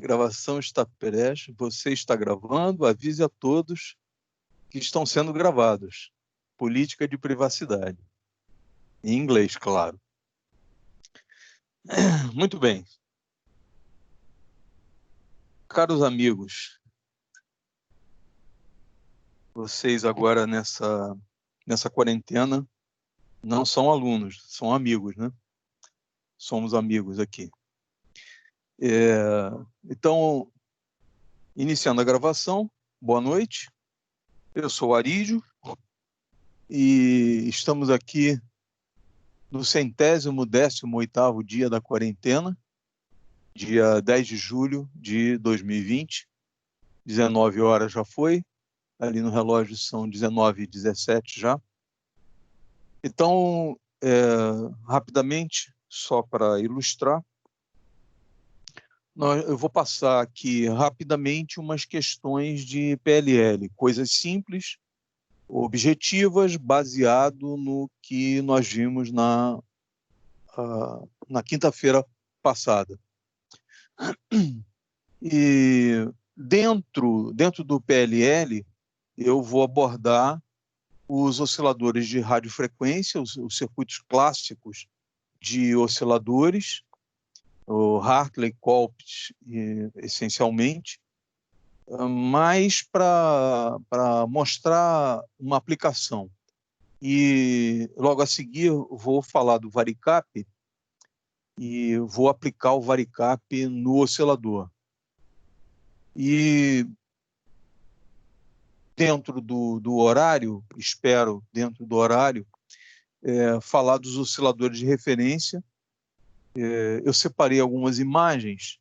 gravação está prestes, você está gravando, avise a todos que estão sendo gravados. Política de privacidade. Em inglês, claro. Muito bem. Caros amigos, vocês agora nessa quarentena não são alunos, são amigos, né? Somos amigos aqui. Então, iniciando a gravação, boa noite. Eu sou Arígio e estamos aqui no 118º dia da quarentena, dia 10 de julho de 2020, 19 horas já foi, ali no relógio são 19h17 já. Então, rapidamente, só para ilustrar, eu vou passar aqui rapidamente umas questões de PLL, coisas simples, objetivas, baseado no que nós vimos na quinta-feira passada. E dentro do PLL, eu vou abordar os osciladores de radiofrequência, os circuitos clássicos de osciladores, o Hartley-Colpitts, essencialmente, mas para mostrar uma aplicação. E logo a seguir vou falar do varicap e vou aplicar o varicap no oscilador. E dentro do horário, espero dentro do horário, falar dos osciladores de referência. Eu separei algumas imagens,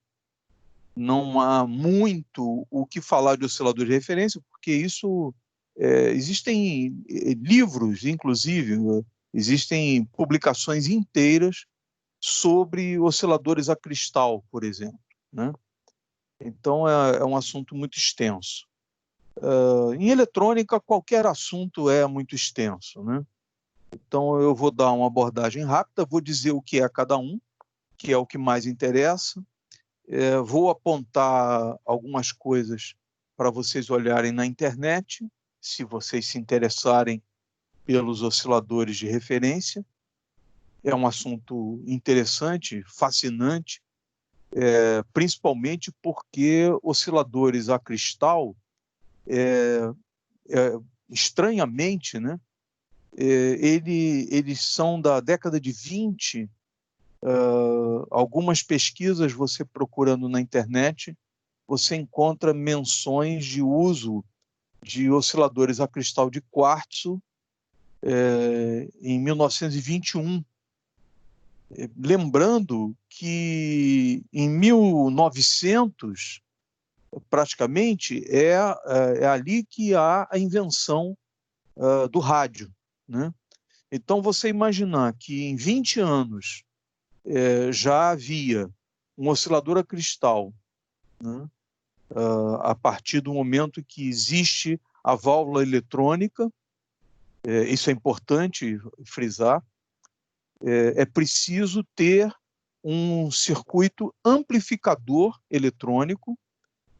não há muito o que falar de oscilador de referência, porque isso existem livros, inclusive, existem publicações inteiras sobre osciladores a cristal, por exemplo, né? Então, é um assunto muito extenso. Em eletrônica, qualquer assunto é muito extenso, né? Então, eu vou dar uma abordagem rápida, vou dizer o que é cada um, que é o que mais interessa. Vou apontar algumas coisas para vocês olharem na internet, se vocês se interessarem pelos osciladores de referência. É um assunto interessante, fascinante, principalmente porque osciladores a cristal, estranhamente, né, eles são da década de 20. Algumas pesquisas, você procurando na internet, você encontra menções de uso de osciladores a cristal de quartzo em 1921. Lembrando que em 1900, praticamente, é ali que há a invenção do rádio, né? Então, você imaginar que em 20 anos já havia um oscilador a cristal, né? A partir do momento que existe a válvula eletrônica, isso é importante frisar, é preciso ter um circuito amplificador eletrônico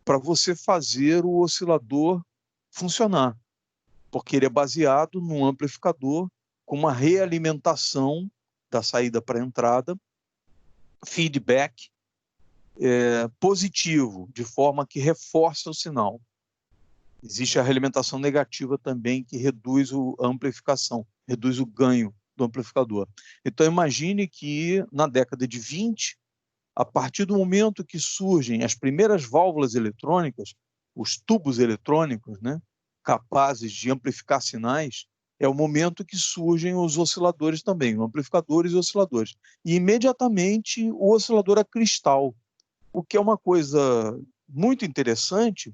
para você fazer o oscilador funcionar, porque ele é baseado num amplificador com uma realimentação da saída para a entrada, feedback positivo, de forma que reforça o sinal. Existe a realimentação negativa também, que reduz a amplificação, reduz o ganho do amplificador. Então, imagine que na década de 20, a partir do momento que surgem as primeiras válvulas eletrônicas, os tubos eletrônicos, né, capazes de amplificar sinais, é o momento que surgem os osciladores também, amplificadores e osciladores. E, imediatamente, o oscilador a cristal, o que é uma coisa muito interessante,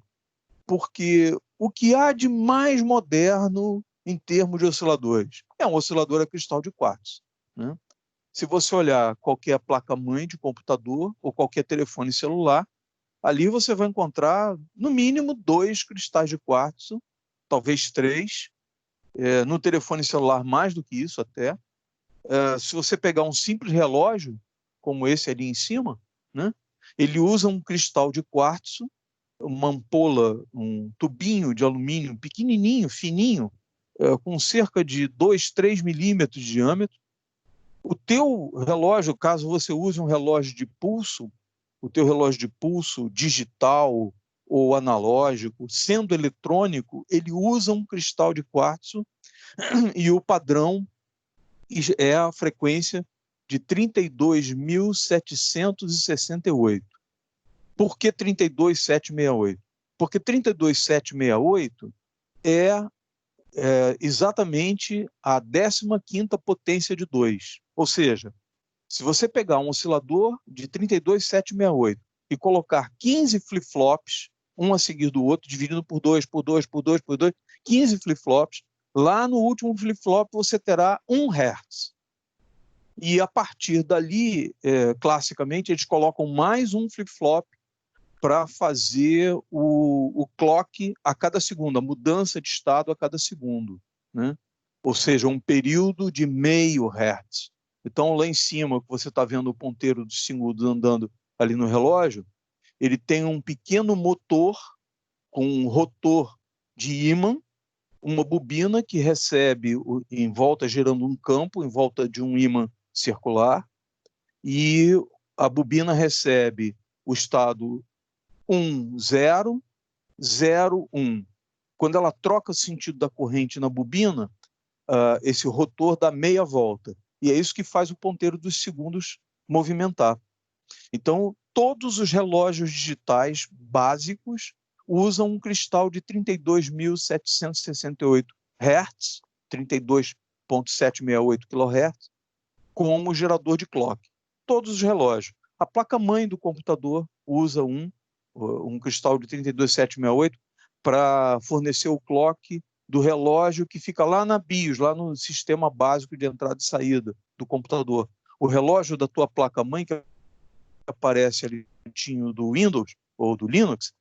porque o que há de mais moderno em termos de osciladores é um oscilador a cristal de quartzo, né? Se você olhar qualquer placa-mãe de computador ou qualquer telefone celular, ali você vai encontrar, no mínimo, 2 cristais de quartzo, talvez 3, no telefone celular mais do que isso até. Se você pegar um simples relógio, como esse ali em cima, né, Ele usa um cristal de quartzo, uma ampola, um tubinho de alumínio pequenininho, fininho, com cerca de 2, 3 milímetros de diâmetro. O teu relógio, caso você use um relógio de pulso, o teu relógio de pulso digital ou analógico, sendo eletrônico, ele usa um cristal de quartzo e o padrão é a frequência de 32.768. Por que 32.768? Porque 32.768 é exatamente a 15ª potência de 2. Ou seja, se você pegar um oscilador de 32.768 e colocar 15 flip-flops, um a seguir do outro, dividindo por 2, por 2, por 2, por 2, 15 flip-flops, lá no último flip-flop você terá 1 Hz. E a partir dali, classicamente, eles colocam mais um flip-flop para fazer o clock a cada segundo, a mudança de estado a cada segundo, né? Ou seja, um período de meio Hertz. Então, lá em cima, que você está vendo o ponteiro dos segundos andando ali no relógio, ele tem um pequeno motor com um rotor de ímã, uma bobina que recebe em volta, gerando um campo em volta de um ímã circular, e a bobina recebe o estado 1, 0, 0, 1. Quando ela troca o sentido da corrente na bobina, esse rotor dá meia volta. E é isso que faz o ponteiro dos segundos movimentar. Então, todos os relógios digitais básicos usam um cristal de 32.768 Hz, 32.768 kHz, como gerador de clock. Todos os relógios. A placa-mãe do computador usa um cristal de 32.768 para fornecer o clock do relógio que fica lá na BIOS, lá no sistema básico de entrada e saída do computador. O relógio da tua placa-mãe, que aparece ali do Windows ou do Linux,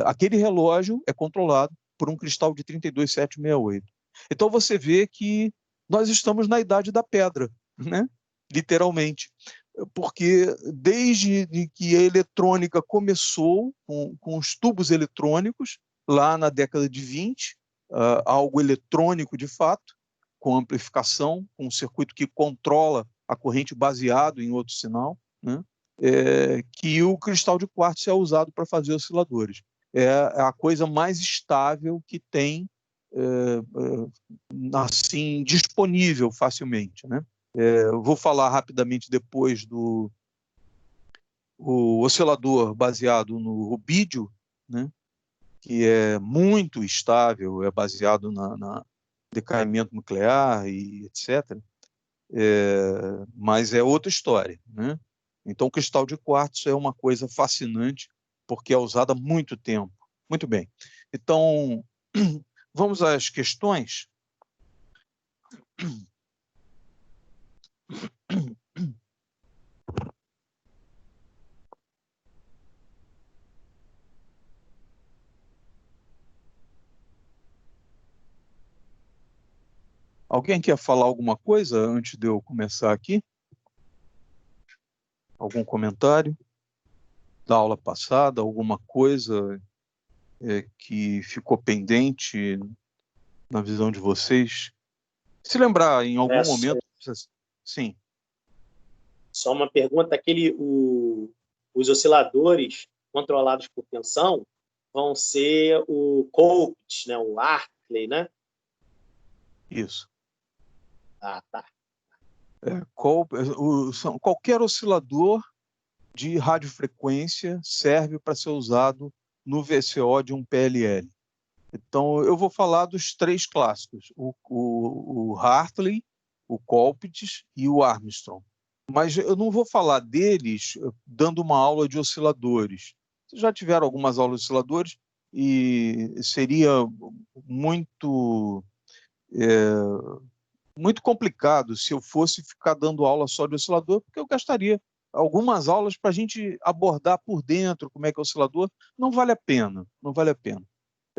aquele relógio é controlado por um cristal de 32.768. Então você vê que nós estamos na idade da pedra, né? Literalmente. Porque desde que a eletrônica começou com os tubos eletrônicos, lá na década de 20, algo eletrônico de fato, com amplificação, com um circuito que controla a corrente baseado em outro sinal, né? Que o cristal de quartzo é usado para fazer osciladores. É a coisa mais estável que tem assim disponível facilmente, né? Eu vou falar rapidamente depois do oscilador baseado no rubídio, né? Que é muito estável, é baseado na decaimento nuclear e etc. Mas é outra história, né? Então, o cristal de quartzo é uma coisa fascinante, porque é usada há muito tempo. Muito bem. Então, vamos às questões. Alguém quer falar alguma coisa antes de eu começar aqui? Algum comentário da aula passada? Alguma coisa que ficou pendente na visão de vocês? Se lembrar em algum momento... Sim. Só uma pergunta, os osciladores controlados por tensão vão ser o Colpitts, né? O Hartley, né? Isso. Ah, tá. Qualquer oscilador de radiofrequência serve para ser usado no VCO de um PLL. Então, eu vou falar dos 3 clássicos, o Hartley, o Colpitts e o Armstrong. Mas eu não vou falar deles dando uma aula de osciladores. Vocês já tiveram algumas aulas de osciladores e seria muito complicado se eu fosse ficar dando aula só de oscilador, porque eu gastaria algumas aulas para a gente abordar por dentro como é que é o oscilador. Não vale a pena, não vale a pena.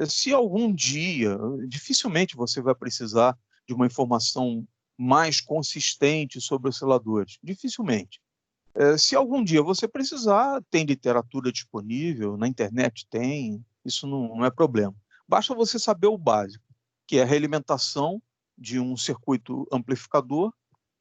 Se algum dia, dificilmente você vai precisar de uma informação mais consistente sobre osciladores, dificilmente. Se algum dia você precisar, tem literatura disponível, na internet tem, isso não é problema. Basta você saber o básico, que é a realimentação de um circuito amplificador,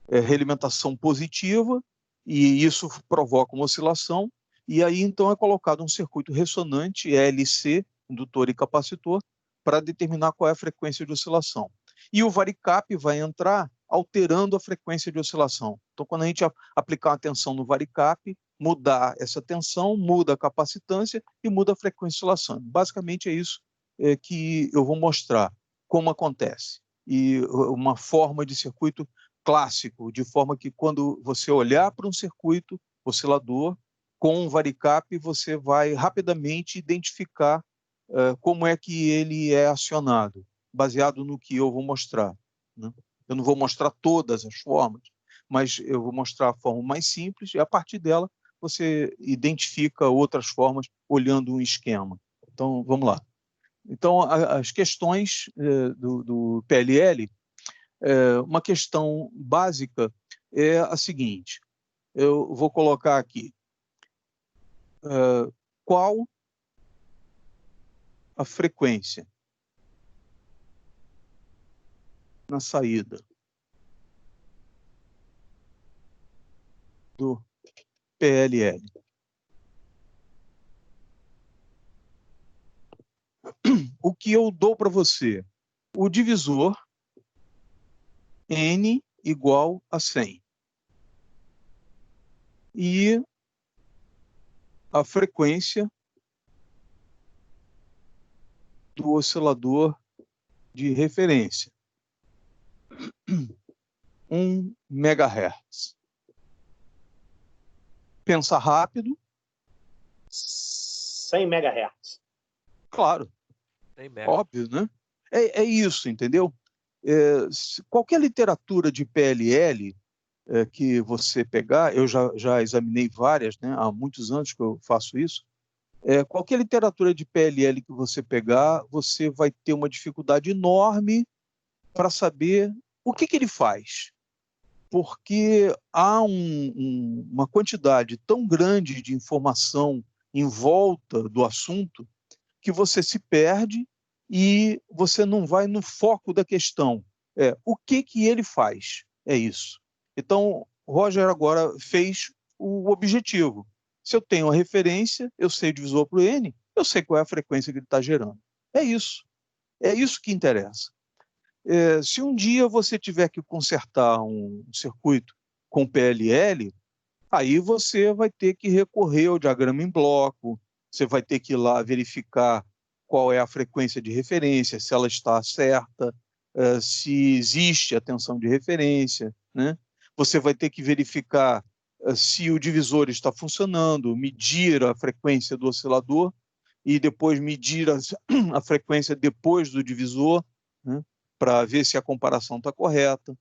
realimentação positiva, e isso provoca uma oscilação, e aí então é colocado um circuito ressonante, LC, indutor e capacitor, para determinar qual é a frequência de oscilação. E o varicap vai entrar alterando a frequência de oscilação. Então, quando a gente aplicar uma tensão no varicap, mudar essa tensão, muda a capacitância e muda a frequência de oscilação. Basicamente é isso que eu vou mostrar, como acontece. E uma forma de circuito clássico, de forma que quando você olhar para um circuito oscilador com um varicap, você vai rapidamente identificar como é que ele é acionado, baseado no que eu vou mostrar, né? Eu não vou mostrar todas as formas, mas eu vou mostrar a forma mais simples e, a partir dela, você identifica outras formas olhando um esquema. Então, vamos lá. Então, as questões do PLL, uma questão básica é a seguinte, eu vou colocar aqui, qual a frequência na saída do PLL? O que eu dou para você? O divisor N igual a 100. E a frequência do oscilador de referência, 1 MHz. Pensa rápido. 100 MHz. Claro, óbvio, né? É isso, entendeu? Qualquer literatura de PLL que você pegar, eu já examinei várias, né? Há muitos anos que eu faço isso. Qualquer literatura de PLL que você pegar, você vai ter uma dificuldade enorme para saber o que ele faz, porque há uma quantidade tão grande de informação em volta do assunto que você se perde e você não vai no foco da questão. O que ele faz? É isso. Então, Roger agora fez o objetivo. Se eu tenho a referência, eu sei o divisor para o N, eu sei qual é a frequência que ele está gerando. É isso. É isso que interessa. Se um dia você tiver que consertar um circuito com PLL, aí você vai ter que recorrer ao diagrama em bloco, você vai ter que ir lá verificar qual é a frequência de referência, se ela está certa, se existe a tensão de referência, né? Você vai ter que verificar se o divisor está funcionando, medir a frequência do oscilador e depois medir a frequência depois do divisor, né? Para ver se a comparação está correta.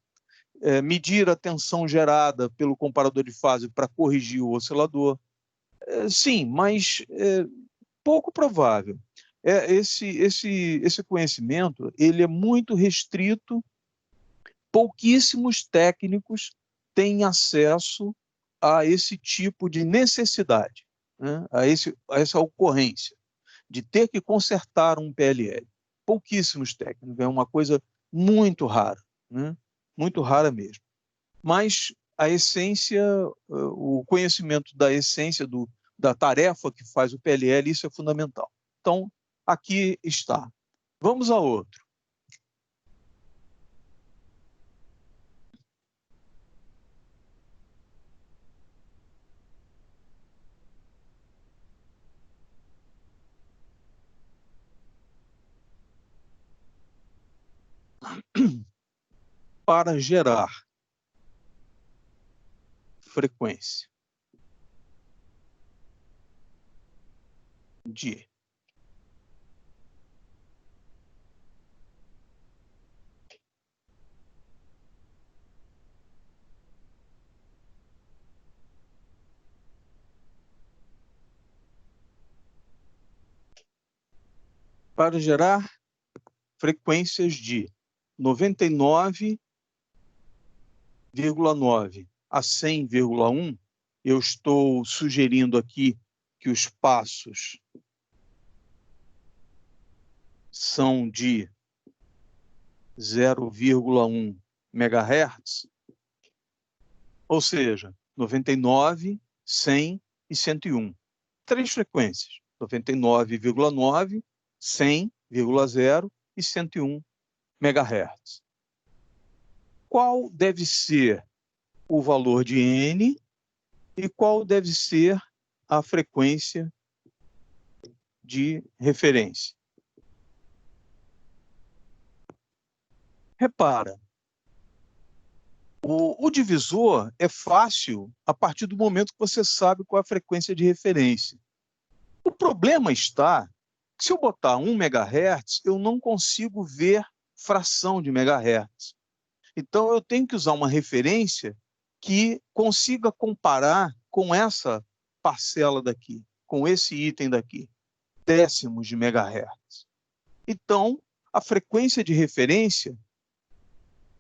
Medir a tensão gerada pelo comparador de fase para corrigir o oscilador. Sim, mas pouco provável. Esse conhecimento ele é muito restrito, pouquíssimos técnicos têm acesso a esse tipo de necessidade, né? a essa ocorrência de ter que consertar um PLL. Pouquíssimos técnicos, é uma coisa muito rara, né? Muito rara mesmo. Mas a essência, o conhecimento da essência da tarefa que faz o PLL, isso é fundamental. Então, aqui está. Vamos a outro. Para gerar frequência de para gerar frequências de 99,9 a 100,1, eu estou sugerindo aqui que os passos são de 0,1 MHz, ou seja, 99, 100 e 101. 3 frequências, 99,9, 100,0 e 101 MHz. Qual deve ser o valor de N e qual deve ser a frequência de referência? Repara, o divisor é fácil a partir do momento que você sabe qual é a frequência de referência. O problema está que se eu botar 1 MHz, eu não consigo ver fração de megahertz. Então, eu tenho que usar uma referência que consiga comparar com essa parcela daqui, com esse item daqui, décimos de megahertz. Então, a frequência de referência,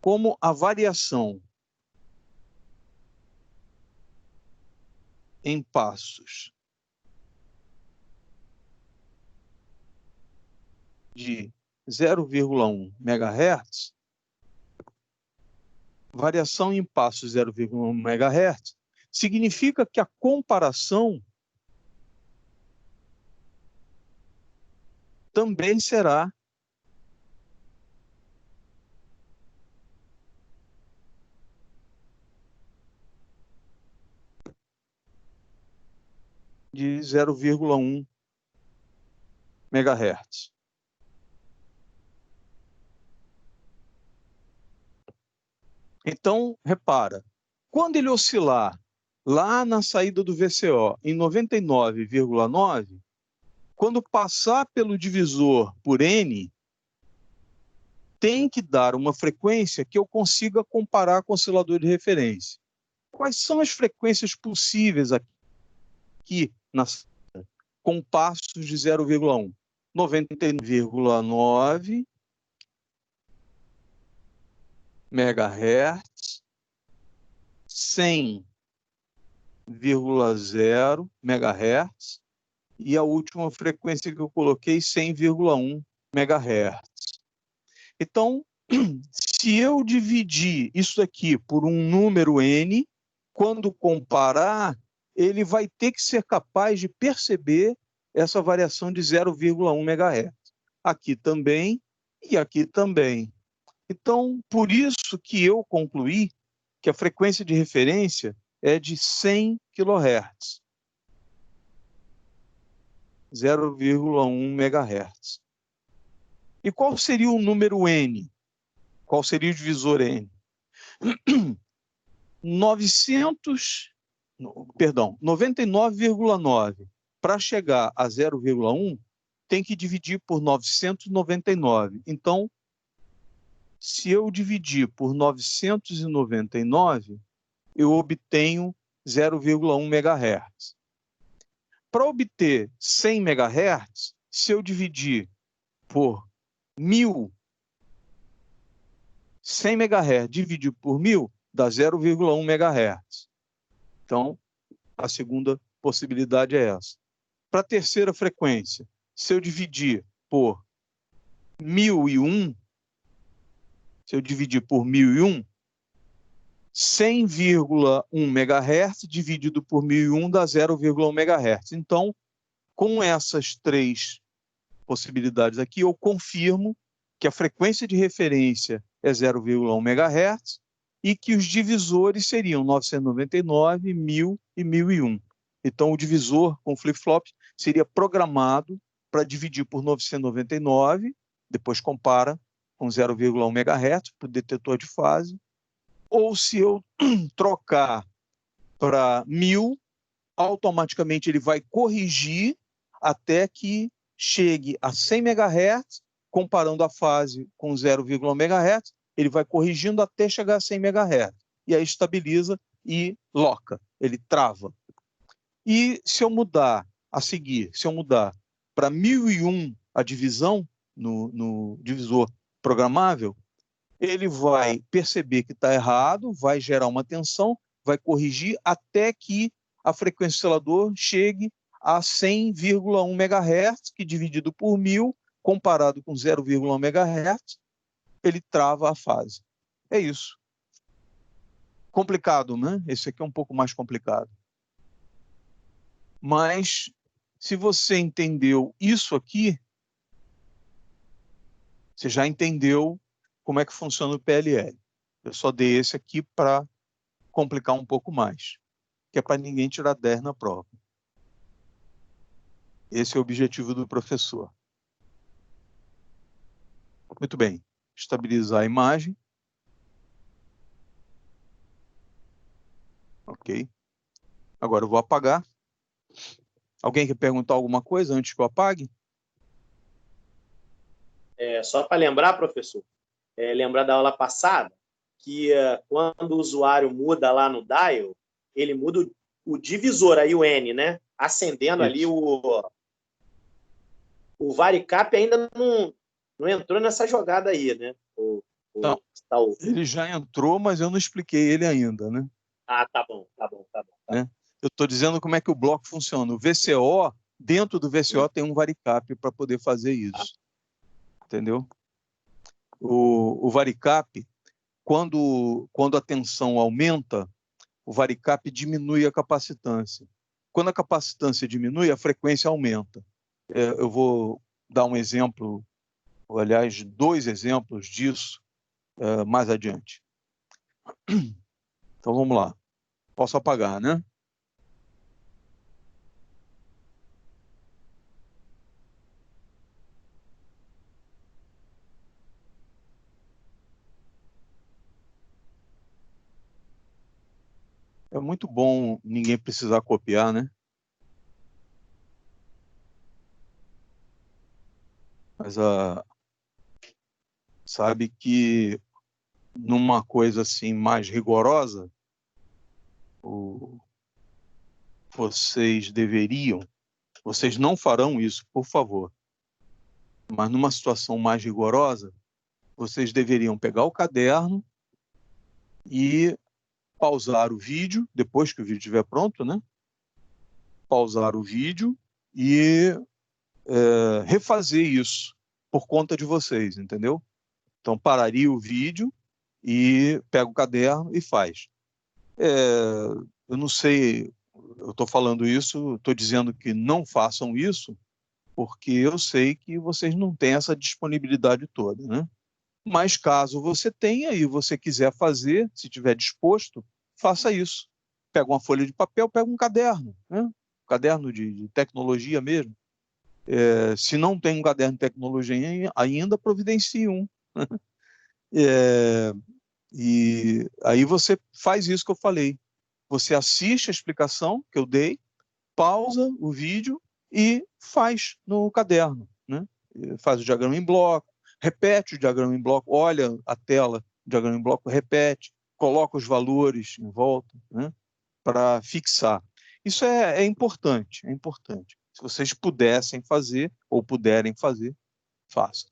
como a variação em passos de 0,1 MHz, variação em passos 0,1 MHz, significa que a comparação também será de 0,1 MHz. Então, repara, quando ele oscilar lá na saída do VCO em 99,9, quando passar pelo divisor por N, tem que dar uma frequência que eu consiga comparar com o oscilador de referência. Quais são as frequências possíveis aqui com passos de 0,1? 99,9 MHz, 100,0 MHz e a última frequência que eu coloquei, 100,1 MHz. Então, se eu dividir isso aqui por um número N, quando comparar, ele vai ter que ser capaz de perceber essa variação de 0,1 MHz. Aqui também e aqui também. Então, por isso que eu concluí que a frequência de referência é de 100 kHz, 0,1 MHz. E qual seria o número N? Qual seria o divisor N? 99,9. Para chegar a 0,1, tem que dividir por 999. Então, se eu dividir por 999, eu obtenho 0,1 MHz. Para obter 100 MHz, se eu dividir por 1.000, 100 MHz dividido por 1.000 dá 0,1 MHz. Então, a segunda possibilidade é essa. Para a terceira frequência, se eu dividir por 1.001, se eu dividir por 1.001, 100,1 MHz dividido por 1.001 dá 0,1 MHz. Então, com essas três possibilidades aqui, eu confirmo que a frequência de referência é 0,1 MHz e que os divisores seriam 999, 1.000 e 1.001. Então, o divisor com flip-flop seria programado para dividir por 999, depois compara com 0,1 MHz para o detetor de fase, ou se eu trocar para 1.000, automaticamente ele vai corrigir até que chegue a 100 MHz, comparando a fase com 0,1 MHz, ele vai corrigindo até chegar a 100 MHz. E aí estabiliza e loca, ele trava. E se eu mudar a seguir, se eu mudar para 1.001 a divisão no divisor programável, ele vai perceber que está errado, vai gerar uma tensão, vai corrigir até que a frequência do oscilador chegue a 100,1 MHz, que dividido por 1000, comparado com 0,1 MHz, ele trava a fase. É isso. Complicado, né? Esse aqui é um pouco mais complicado. Mas, se você entendeu isso aqui, você já entendeu como é que funciona o PLL. Eu só dei esse aqui para complicar um pouco mais, que é para ninguém tirar 10 na prova. Esse é o objetivo do professor. Muito bem. Estabilizar a imagem. Ok. Agora eu vou apagar. Alguém quer perguntar alguma coisa antes que eu apague? Só para lembrar, professor, lembrar da aula passada, que quando o usuário muda lá no dial, ele muda o divisor, aí o N, né? Acendendo ali o varicap ainda não entrou nessa jogada aí, né? Não, ele já entrou, mas eu não expliquei ele ainda, né? Ah, tá bom. Né? Eu estou dizendo como é que o bloco funciona. O VCO, dentro do VCO tem um varicap para poder fazer isso. Entendeu? O varicap, quando a tensão aumenta, o varicap diminui a capacitância. Quando a capacitância diminui, a frequência aumenta. Eu vou dar um exemplo, aliás, 2 exemplos disso mais adiante. Então, vamos lá. Posso apagar, né? É muito bom ninguém precisar copiar, né? Mas sabe que numa coisa assim mais rigorosa, vocês não farão isso, por favor. Mas numa situação mais rigorosa, vocês deveriam pegar o caderno e pausar o vídeo, depois que o vídeo estiver pronto, né? Pausar o vídeo e refazer isso por conta de vocês, entendeu? Então, pararia o vídeo e pega o caderno e faz. Eu não sei, eu estou falando isso, estou dizendo que não façam isso, porque eu sei que vocês não têm essa disponibilidade toda, né? Mas caso você tenha e você quiser fazer, se estiver disposto, faça isso. Pega uma folha de papel, pega um caderno, né? Um caderno de tecnologia mesmo. Se não tem um caderno de tecnologia ainda, providencie um. E aí você faz isso que eu falei. Você assiste a explicação que eu dei, pausa o vídeo e faz no caderno, né? Faz o diagrama em bloco, repete o diagrama em bloco, olha a tela do diagrama em bloco, repete, coloca os valores em volta, né? Para fixar. Isso é importante, é importante. Se vocês pudessem fazer ou puderem fazer, façam.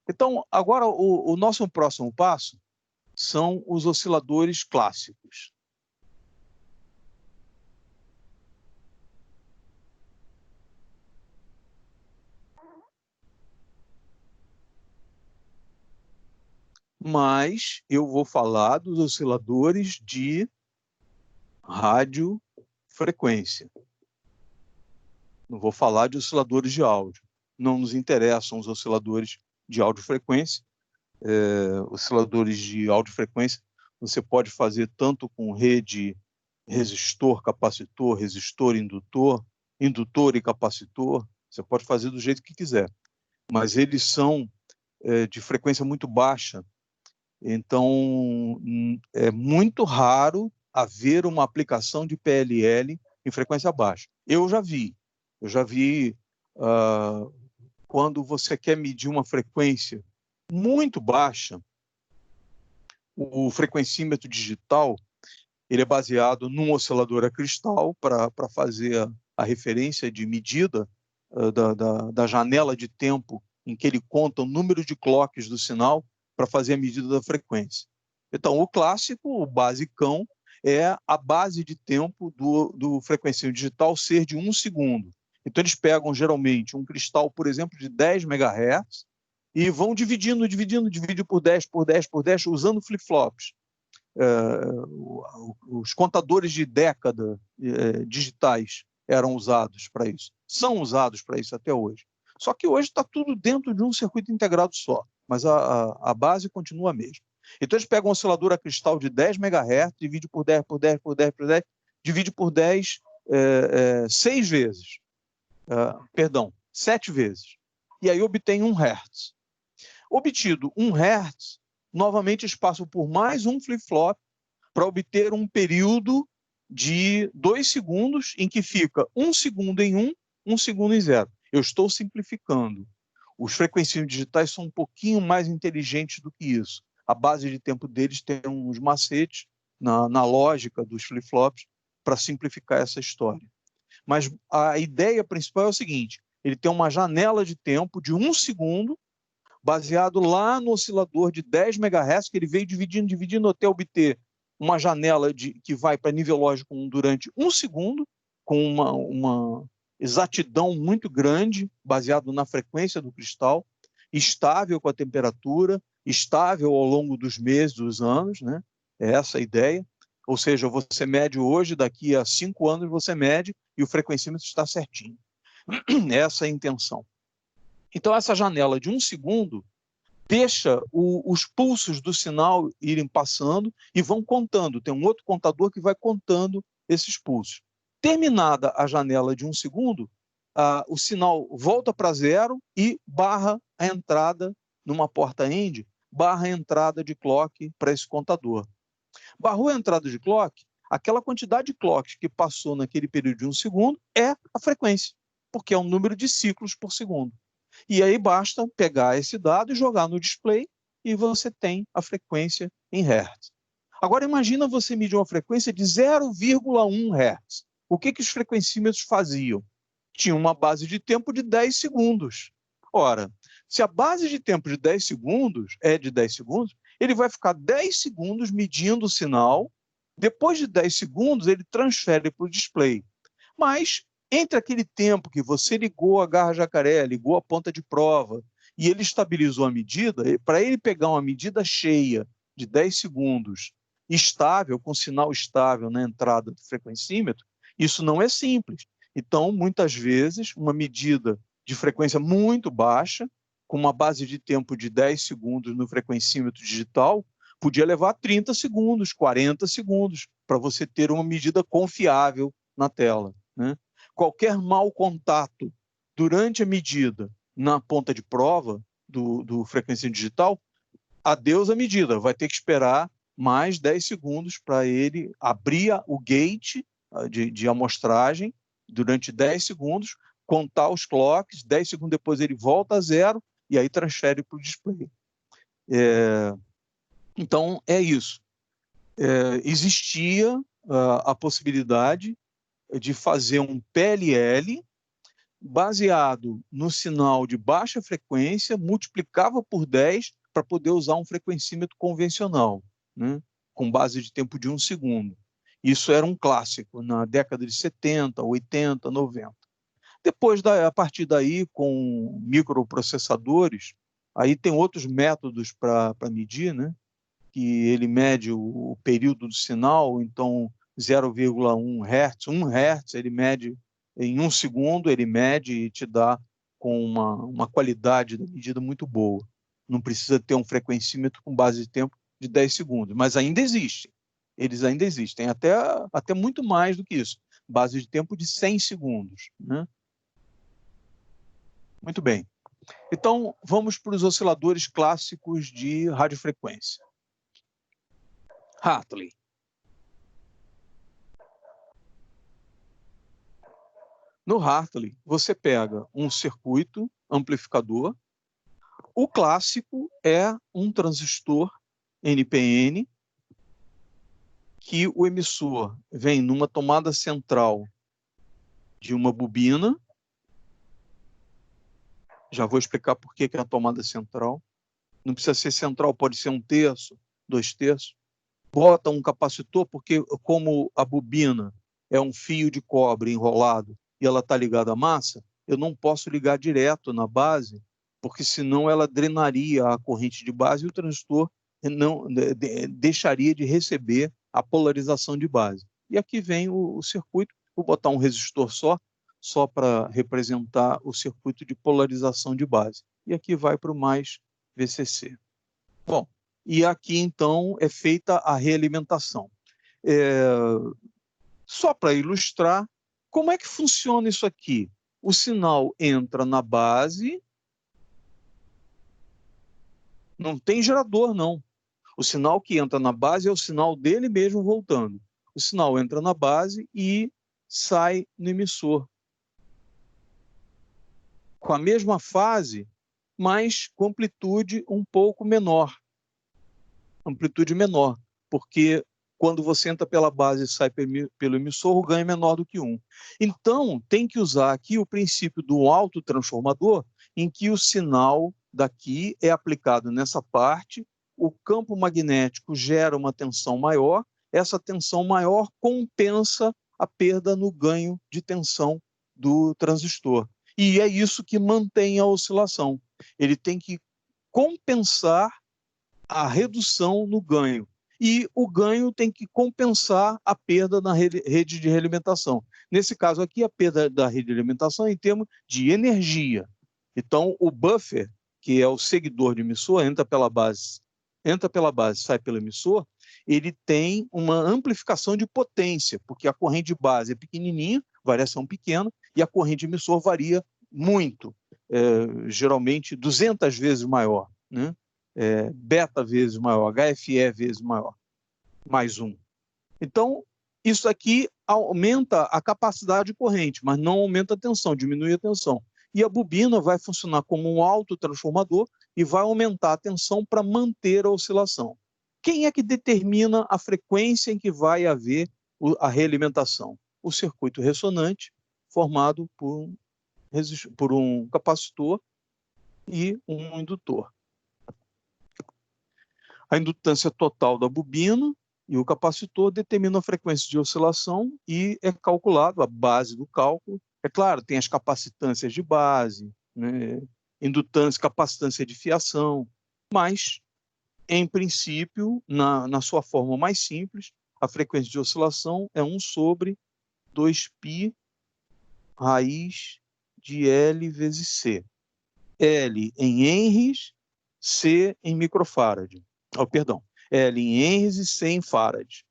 Então, agora o nosso próximo passo são os osciladores clássicos. Mas eu vou falar dos osciladores de radiofrequência. Não vou falar de osciladores de áudio. Não nos interessam os osciladores de audiofrequência. Osciladores de audiofrequência você pode fazer tanto com rede resistor, capacitor, resistor, indutor, indutor e capacitor. Você pode fazer do jeito que quiser. Mas eles são de frequência muito baixa. Então, é muito raro haver uma aplicação de PLL em frequência baixa. Eu já vi quando você quer medir uma frequência muito baixa, o frequencímetro digital ele é baseado num oscilador a cristal para fazer a referência de medida da janela de tempo em que ele conta o número de clocks do sinal para fazer a medida da frequência. Então, o clássico, o basicão, é a base de tempo do frequencímetro digital ser de 1 segundo. Então, eles pegam, geralmente, um cristal, por exemplo, de 10 MHz e vão dividindo por 10, por 10, por 10, usando flip-flops. Os contadores de década digitais eram usados para isso. São usados para isso até hoje. Só que hoje está tudo dentro de um circuito integrado só, mas a base continua a mesma. Então, eles pegam um oscilador a cristal de 10 MHz, divide por 10, por 10, por 10, por 10, divide por 10 6 vezes. Perdão, 7 vezes. E aí obtém 1 Hz. Obtido 1 Hz, novamente eles passam por mais um flip-flop para obter um período de 2 segundos, em que fica 1 segundo em 1, 1 segundo em 0. Eu estou simplificando. Os frequencímetros digitais são um pouquinho mais inteligentes do que isso. A base de tempo deles tem uns macetes na lógica dos flip-flops para simplificar essa história. Mas a ideia principal é o seguinte: ele tem uma janela de tempo de 1 segundo, baseado lá no oscilador de 10 MHz, que ele veio dividindo até obter uma janela que vai para nível lógico 1 durante 1 segundo, com uma exatidão muito grande, baseado na frequência do cristal, estável com a temperatura, estável ao longo dos meses, dos anos, né? É essa a ideia. Ou seja, você mede hoje, daqui a 5 anos você mede e o frequencímetro está certinho. Essa é a intenção. Então, essa janela de 1 segundo deixa os pulsos do sinal irem passando e vão contando. Tem um outro contador que vai contando esses pulsos. Terminada a janela de 1 segundo, o sinal volta para 0 e barra a entrada numa porta end, barra a entrada de clock para esse contador. Barrou a entrada de clock, aquela quantidade de clocks que passou naquele período de 1 segundo é a frequência, porque é um número de ciclos por segundo. E aí basta pegar esse dado e jogar no display e você tem a frequência em Hertz. Agora imagina você medir uma frequência de 0,1 Hz. O que os frequencímetros faziam? Tinha uma base de tempo de 10 segundos. Ora, se a base de tempo de 10 segundos é de 10 segundos, ele vai ficar 10 segundos medindo o sinal, depois de 10 segundos ele transfere para o display. Mas entre aquele tempo que você ligou a garra jacaré, ligou a ponta de prova, e ele estabilizou a medida, para ele pegar uma medida cheia de 10 segundos, estável, com sinal estável na entrada do frequencímetro, isso não é simples. Então, muitas vezes, uma medida de frequência muito baixa, com uma base de tempo de 10 segundos no frequencímetro digital, podia levar 30 segundos, 40 segundos, para você ter uma medida confiável na tela, né? Qualquer mau contato durante a medida na ponta de prova do frequencímetro digital, adeus a medida, vai ter que esperar mais 10 segundos para ele abrir o gate de amostragem durante 10 segundos, contar os clocks, 10 segundos depois ele volta a 0 e aí transfere para o display. Então, é isso. Existia a possibilidade de fazer um PLL baseado no sinal de baixa frequência, multiplicava por 10 para poder usar um frequencímetro convencional, né, com base de tempo de 1 segundo. Isso era um clássico na década de 70, 80, 90. Depois, a partir daí, com microprocessadores, aí tem outros métodos para medir, né, que ele mede o período do sinal, então 0,1 Hz, 1 Hz ele mede em 1 segundo, ele mede e te dá com uma qualidade da medida muito boa. Não precisa ter um frequencímetro com base de tempo de 10 segundos, mas ainda existem. Eles ainda existem, até muito mais do que isso. Base de tempo de 100 segundos. Né? Muito bem. Então, vamos para os osciladores clássicos de radiofrequência. Hartley. No Hartley, você pega um circuito amplificador. O clássico é um transistor NPN, que o emissor vem numa tomada central de uma bobina. Já vou explicar por que é a tomada central. Não precisa ser central, pode ser 1/3, 2/3. bota um capacitor, porque como a bobina é um fio de cobre enrolado e ela está ligada à massa, eu não posso ligar direto na base, porque senão ela drenaria a corrente de base e o transistor não deixaria de receber a polarização de base. E aqui vem o circuito, vou botar um resistor só para representar o circuito de polarização de base. E aqui vai para o mais VCC. Bom, e aqui então é feita a realimentação. Só para ilustrar, como é que funciona isso aqui? O sinal entra na base, não tem gerador não. O sinal que entra na base é o sinal dele mesmo voltando. O sinal entra na base e sai no emissor. Com a mesma fase, mas com amplitude um pouco menor. Amplitude menor, porque quando você entra pela base e sai pelo emissor, o ganho é menor do que 1. Então, tem que usar aqui o princípio do autotransformador, em que o sinal daqui é aplicado nessa parte, o campo magnético gera uma tensão maior, essa tensão maior compensa a perda no ganho de tensão do transistor. E é isso que mantém a oscilação. Ele tem que compensar a redução no ganho. E o ganho tem que compensar a perda na rede de realimentação. Nesse caso aqui, a perda da rede de alimentação é em termos de energia. Então, o buffer, que é o seguidor de emissor, entra pela base, sai pelo emissor, ele tem uma amplificação de potência, porque a corrente de base é pequenininha, variação pequena, e a corrente de emissor varia muito, geralmente 200 vezes maior, né? Beta vezes maior, HFE vezes maior, mais 1. Então, isso aqui aumenta a capacidade de corrente, mas não aumenta a tensão, diminui a tensão. E a bobina vai funcionar como um autotransformador e vai aumentar a tensão para manter a oscilação. Quem é que determina a frequência em que vai haver a realimentação? O circuito ressonante, formado por um capacitor e um indutor. A indutância total da bobina e o capacitor determinam a frequência de oscilação e é calculado a base do cálculo. É claro, tem as capacitâncias de base, né, indutância, capacitância de fiação, mas, em princípio, na sua forma mais simples, a frequência de oscilação é 1 sobre 2π raiz de L vezes C. L em henries, C em microfarad. Perdão, L em henries e C em farad.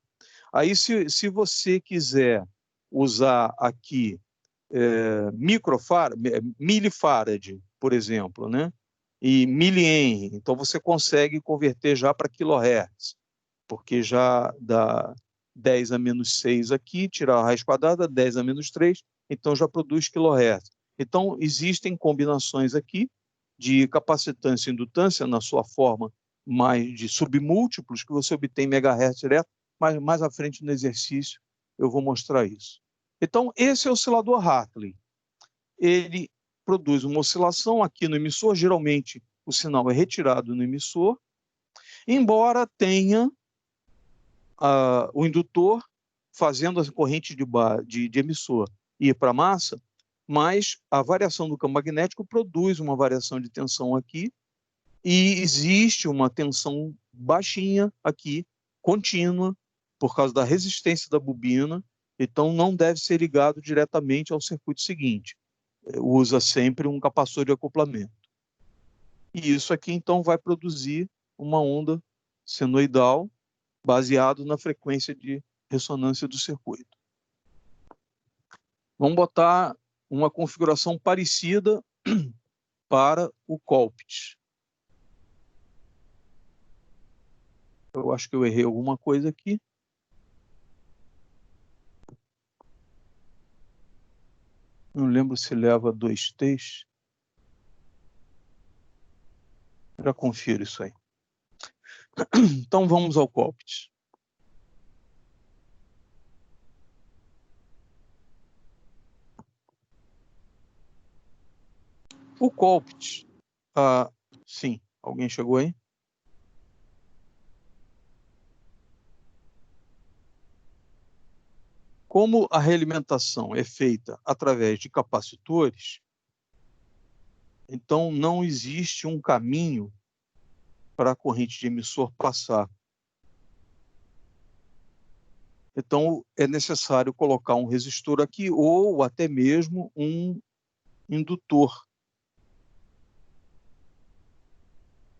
Aí, se você quiser usar aqui milifarad, por exemplo, né? E milihenry, então você consegue converter já para quilohertz, porque já dá 10 a menos 6 aqui, tirar a raiz quadrada, 10 a menos 3, então já produz quilohertz. Então, existem combinações aqui de capacitância e indutância na sua forma mais de submúltiplos, que você obtém megahertz direto, mas mais à frente no exercício eu vou mostrar isso. Então, esse é o oscilador Hartley. Ele produz uma oscilação aqui no emissor, geralmente o sinal é retirado no emissor, embora tenha o indutor fazendo a corrente de emissor ir para a massa, mas a variação do campo magnético produz uma variação de tensão aqui, e existe uma tensão baixinha aqui, contínua, por causa da resistência da bobina, então não deve ser ligado diretamente ao circuito seguinte. Usa sempre um capacitor de acoplamento. E isso aqui, então, vai produzir uma onda senoidal baseado na frequência de ressonância do circuito. Vamos botar uma configuração parecida para o Colpitts. Eu acho que eu errei alguma coisa aqui. Não lembro se leva 2 T's. Já confiro isso aí. Então vamos ao Colpitts. O Colpitts, sim, alguém chegou aí? Como a realimentação é feita através de capacitores, então não existe um caminho para a corrente de emissor passar. Então, é necessário colocar um resistor aqui ou até mesmo um indutor,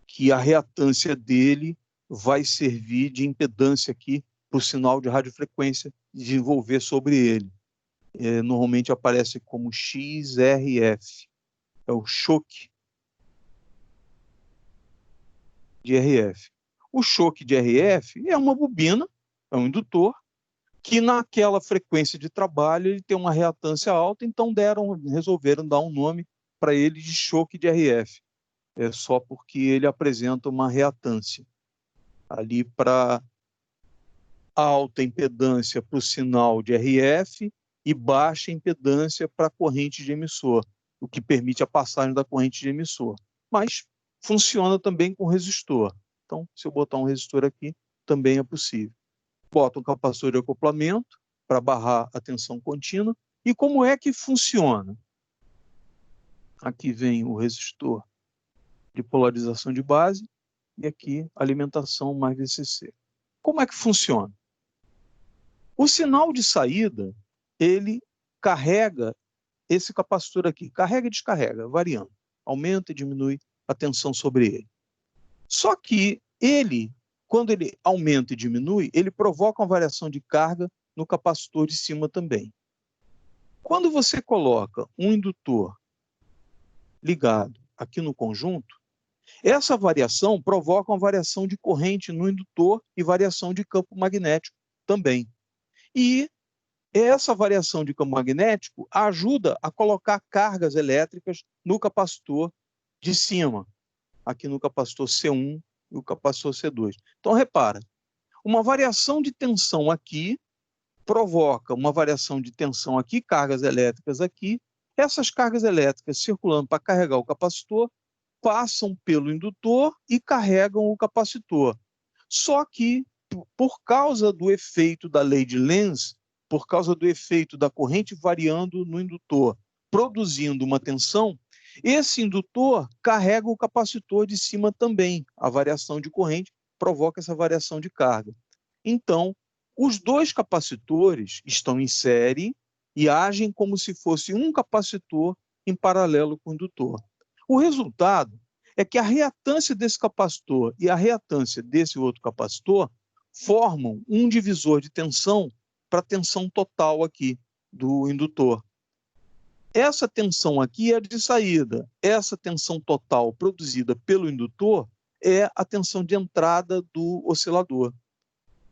que a reatância dele vai servir de impedância aqui para o sinal de radiofrequência desenvolver sobre ele. Normalmente aparece como XRF, é o choque de RF. O choque de RF é uma bobina, é um indutor, que naquela frequência de trabalho ele tem uma reatância alta, então resolveram dar um nome para ele de choque de RF, só porque ele apresenta uma reatância ali para alta impedância para o sinal de RF e baixa impedância para a corrente de emissor, o que permite a passagem da corrente de emissor. Mas funciona também com resistor. Então, se eu botar um resistor aqui, também é possível. Boto um capacitor de acoplamento para barrar a tensão contínua. E como é que funciona? Aqui vem o resistor de polarização de base e aqui alimentação mais VCC. Como é que funciona? O sinal de saída, ele carrega esse capacitor aqui, carrega e descarrega, variando, aumenta e diminui a tensão sobre ele. Só que ele, quando ele aumenta e diminui, ele provoca uma variação de carga no capacitor de cima também. Quando você coloca um indutor ligado aqui no conjunto, essa variação provoca uma variação de corrente no indutor e variação de campo magnético também. E essa variação de campo magnético ajuda a colocar cargas elétricas no capacitor de cima, aqui no capacitor C1 e o capacitor C2. Então, repara, uma variação de tensão aqui provoca uma variação de tensão aqui, cargas elétricas aqui. Essas cargas elétricas circulando para carregar o capacitor passam pelo indutor e carregam o capacitor. Só que, por causa do efeito da lei de Lenz, por causa do efeito da corrente variando no indutor, produzindo uma tensão, esse indutor carrega o capacitor de cima também. A variação de corrente provoca essa variação de carga. Então, os dois capacitores estão em série e agem como se fosse um capacitor em paralelo com o indutor. O resultado é que a reatância desse capacitor e a reatância desse outro capacitor formam um divisor de tensão para a tensão total aqui do indutor. Essa tensão aqui é de saída. Essa tensão total produzida pelo indutor é a tensão de entrada do oscilador.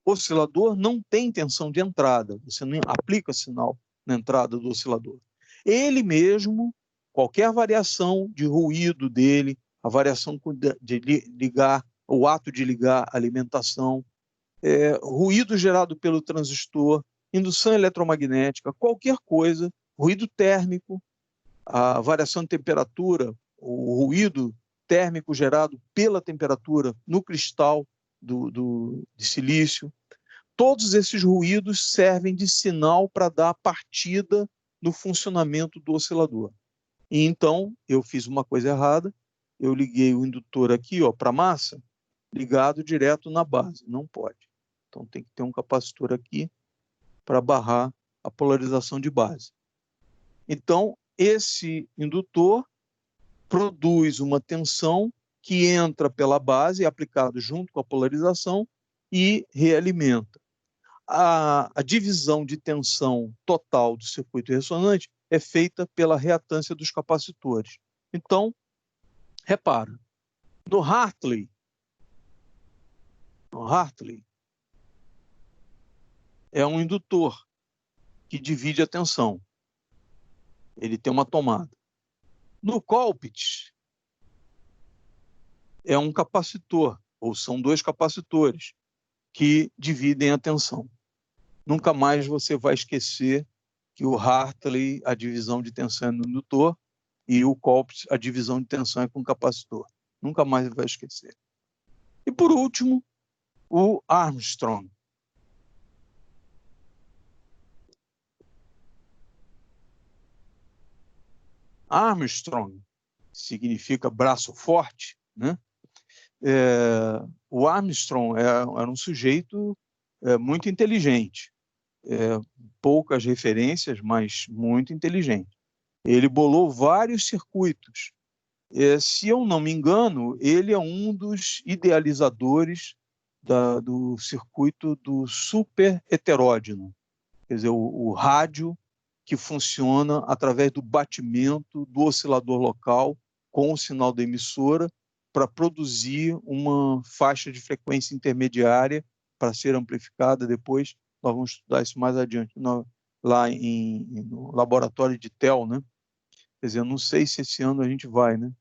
O oscilador não tem tensão de entrada, você não aplica sinal na entrada do oscilador. Ele mesmo, qualquer variação de ruído dele, a variação de ligar, o ato de ligar a alimentação, ruído gerado pelo transistor, indução eletromagnética, qualquer coisa, ruído térmico, a variação de temperatura, o ruído térmico gerado pela temperatura no cristal de silício, todos esses ruídos servem de sinal para dar partida no funcionamento do oscilador. E então, eu fiz uma coisa errada, eu liguei o indutor aqui para a massa, ligado direto na base. Não pode. Então, tem que ter um capacitor aqui para barrar a polarização de base. Então, esse indutor produz uma tensão que entra pela base, é aplicado junto com a polarização e realimenta. A divisão de tensão total do circuito ressonante é feita pela reatância dos capacitores. Então, repara, no Hartley é um indutor que divide a tensão. Ele tem uma tomada. No Colpitts é um capacitor, ou são dois capacitores que dividem a tensão. Nunca mais você vai esquecer que o Hartley, a divisão de tensão é no indutor, e o Colpitts, a divisão de tensão é com o capacitor. Nunca mais vai esquecer. E, por último, o Armstrong. Armstrong significa braço forte, né? O Armstrong era um sujeito muito inteligente, poucas referências, mas muito inteligente. Ele bolou vários circuitos. Se eu não me engano, ele é um dos idealizadores do circuito do super heteródino, quer dizer, o rádio que funciona através do batimento do oscilador local com o sinal da emissora para produzir uma faixa de frequência intermediária para ser amplificada depois. Nós vamos estudar isso mais adiante lá no laboratório de TEL, né? Quer dizer, eu não sei se esse ano a gente vai, né?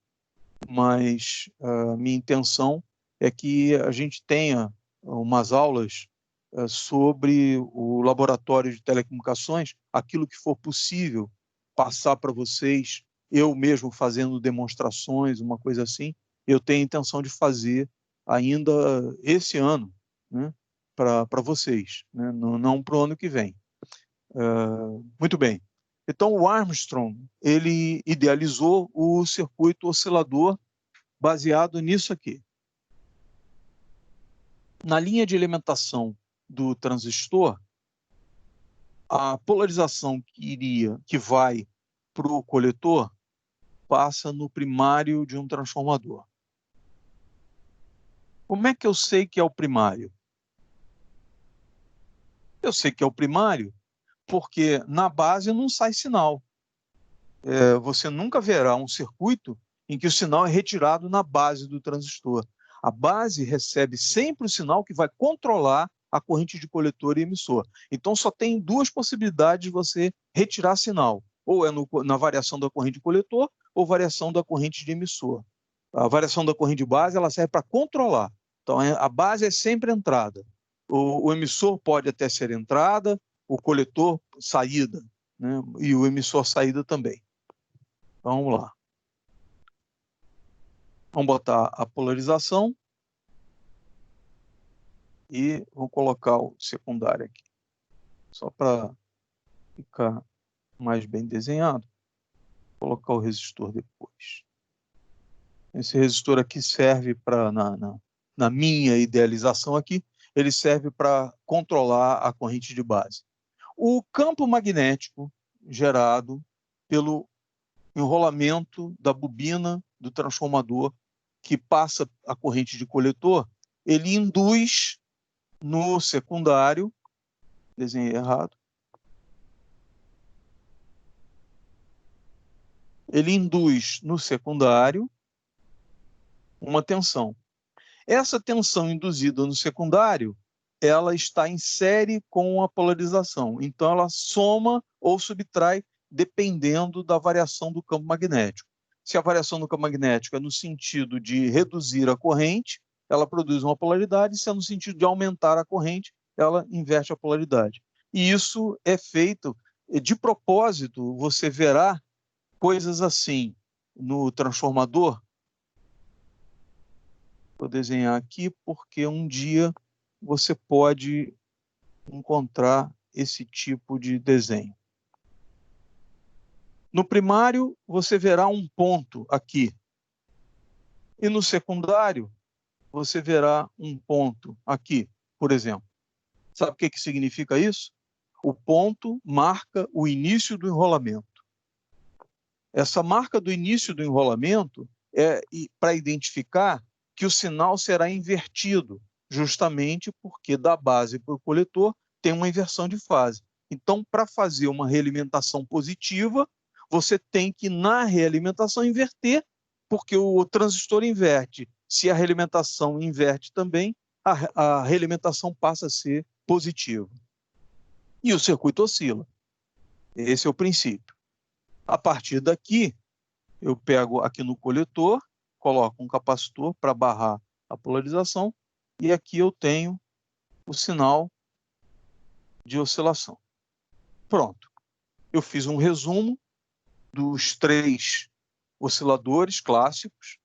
Mas a minha intenção é que a gente tenha umas aulas sobre o laboratório de telecomunicações, aquilo que for possível passar para vocês, eu mesmo fazendo demonstrações, uma coisa assim, eu tenho a intenção de fazer ainda esse ano, né, para vocês, né, não para o ano que vem. Muito bem. Então, o Armstrong, ele idealizou o circuito oscilador baseado nisso aqui. Na linha de alimentação do transistor, a polarização que vai para o coletor passa no primário de um transformador. Como é que eu sei que é o primário? Eu sei que é o primário porque na base não sai sinal. Você nunca verá um circuito em que o sinal é retirado na base do transistor. A base recebe sempre o sinal que vai controlar a corrente de coletor e emissor. Então, só tem duas possibilidades de você retirar sinal. Ou é na variação da corrente de coletor ou variação da corrente de emissor. A variação da corrente de base ela serve para controlar. Então, a base é sempre entrada. O emissor pode até ser entrada, o coletor saída, né? E o emissor saída também. Então, vamos lá. Vamos botar a polarização e vou colocar o secundário aqui, só para ficar mais bem desenhado. Vou colocar o resistor depois. Esse resistor aqui serve para, na minha idealização aqui, ele serve para controlar a corrente de base. O campo magnético gerado pelo enrolamento da bobina do transformador que passa a corrente de coletor, ele induz no secundário, desenhei errado, ele induz no secundário uma tensão. Essa tensão induzida no secundário, ela está em série com a polarização. Então, ela soma ou subtrai dependendo da variação do campo magnético. Se a variação do campo magnético é no sentido de reduzir a corrente, ela produz uma polaridade, se é no sentido de aumentar a corrente, ela inverte a polaridade. E isso é feito de propósito, você verá coisas assim no transformador. Vou desenhar aqui porque um dia você pode encontrar esse tipo de desenho. No primário, você verá um ponto aqui. E no secundário, você verá um ponto aqui, por exemplo. Sabe o que significa isso? O ponto marca o início do enrolamento. Essa marca do início do enrolamento é para identificar que o sinal será invertido, justamente porque da base para o coletor tem uma inversão de fase. Então, para fazer uma realimentação positiva, você tem que, na realimentação, inverter, porque o transistor inverte. Se a realimentação inverte também, a realimentação passa a ser positiva. E o circuito oscila. Esse é o princípio. A partir daqui, eu pego aqui no coletor, coloco um capacitor para barrar a polarização, e aqui eu tenho o sinal de oscilação. Pronto. Eu fiz um resumo dos 3 osciladores clássicos.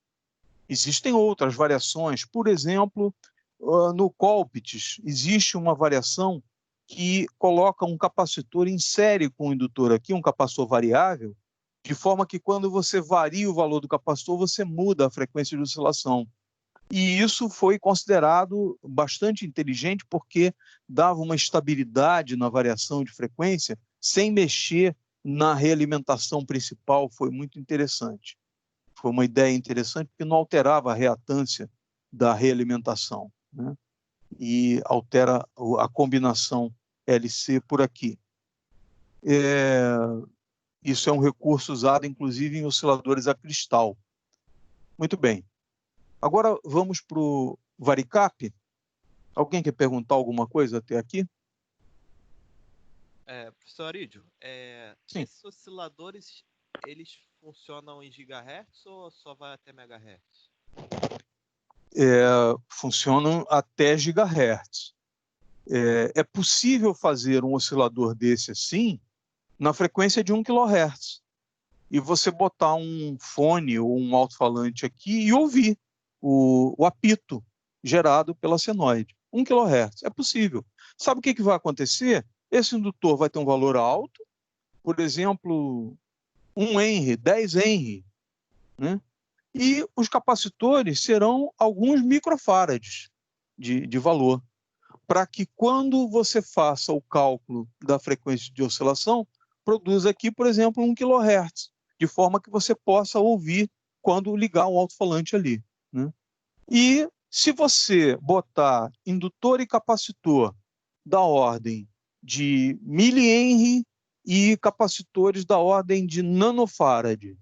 Existem outras variações. Por exemplo, no Colpitts, existe uma variação que coloca um capacitor em série com o indutor aqui, um capacitor variável, de forma que quando você varia o valor do capacitor, você muda a frequência de oscilação. E isso foi considerado bastante inteligente porque dava uma estabilidade na variação de frequência sem mexer na realimentação principal. Foi muito interessante. Foi uma ideia interessante porque não alterava a reatância da realimentação, né? E altera a combinação LC por aqui. Isso é um recurso usado, inclusive, em osciladores a cristal. Muito bem. Agora vamos para o varicap. Alguém quer perguntar alguma coisa até aqui? Professor Arídio, Sim. esses osciladores, eles funcionam em gigahertz ou só vai até megahertz? Funcionam até gigahertz. É possível fazer um oscilador desse assim na frequência de 1 kHz. E você botar um fone ou um alto-falante aqui e ouvir o apito gerado pela senoide. 1 kHz, é possível. Sabe o que vai acontecer? Esse indutor vai ter um valor alto, por exemplo, 1 Henry, 10 Henry, né? E os capacitores serão alguns microfarads de valor, para que quando você faça o cálculo da frequência de oscilação, produza aqui, por exemplo, 1 kHz, de forma que você possa ouvir quando ligar um alto-falante ali, né? E se você botar indutor e capacitor da ordem de milihenry e capacitores da ordem de nanofarad,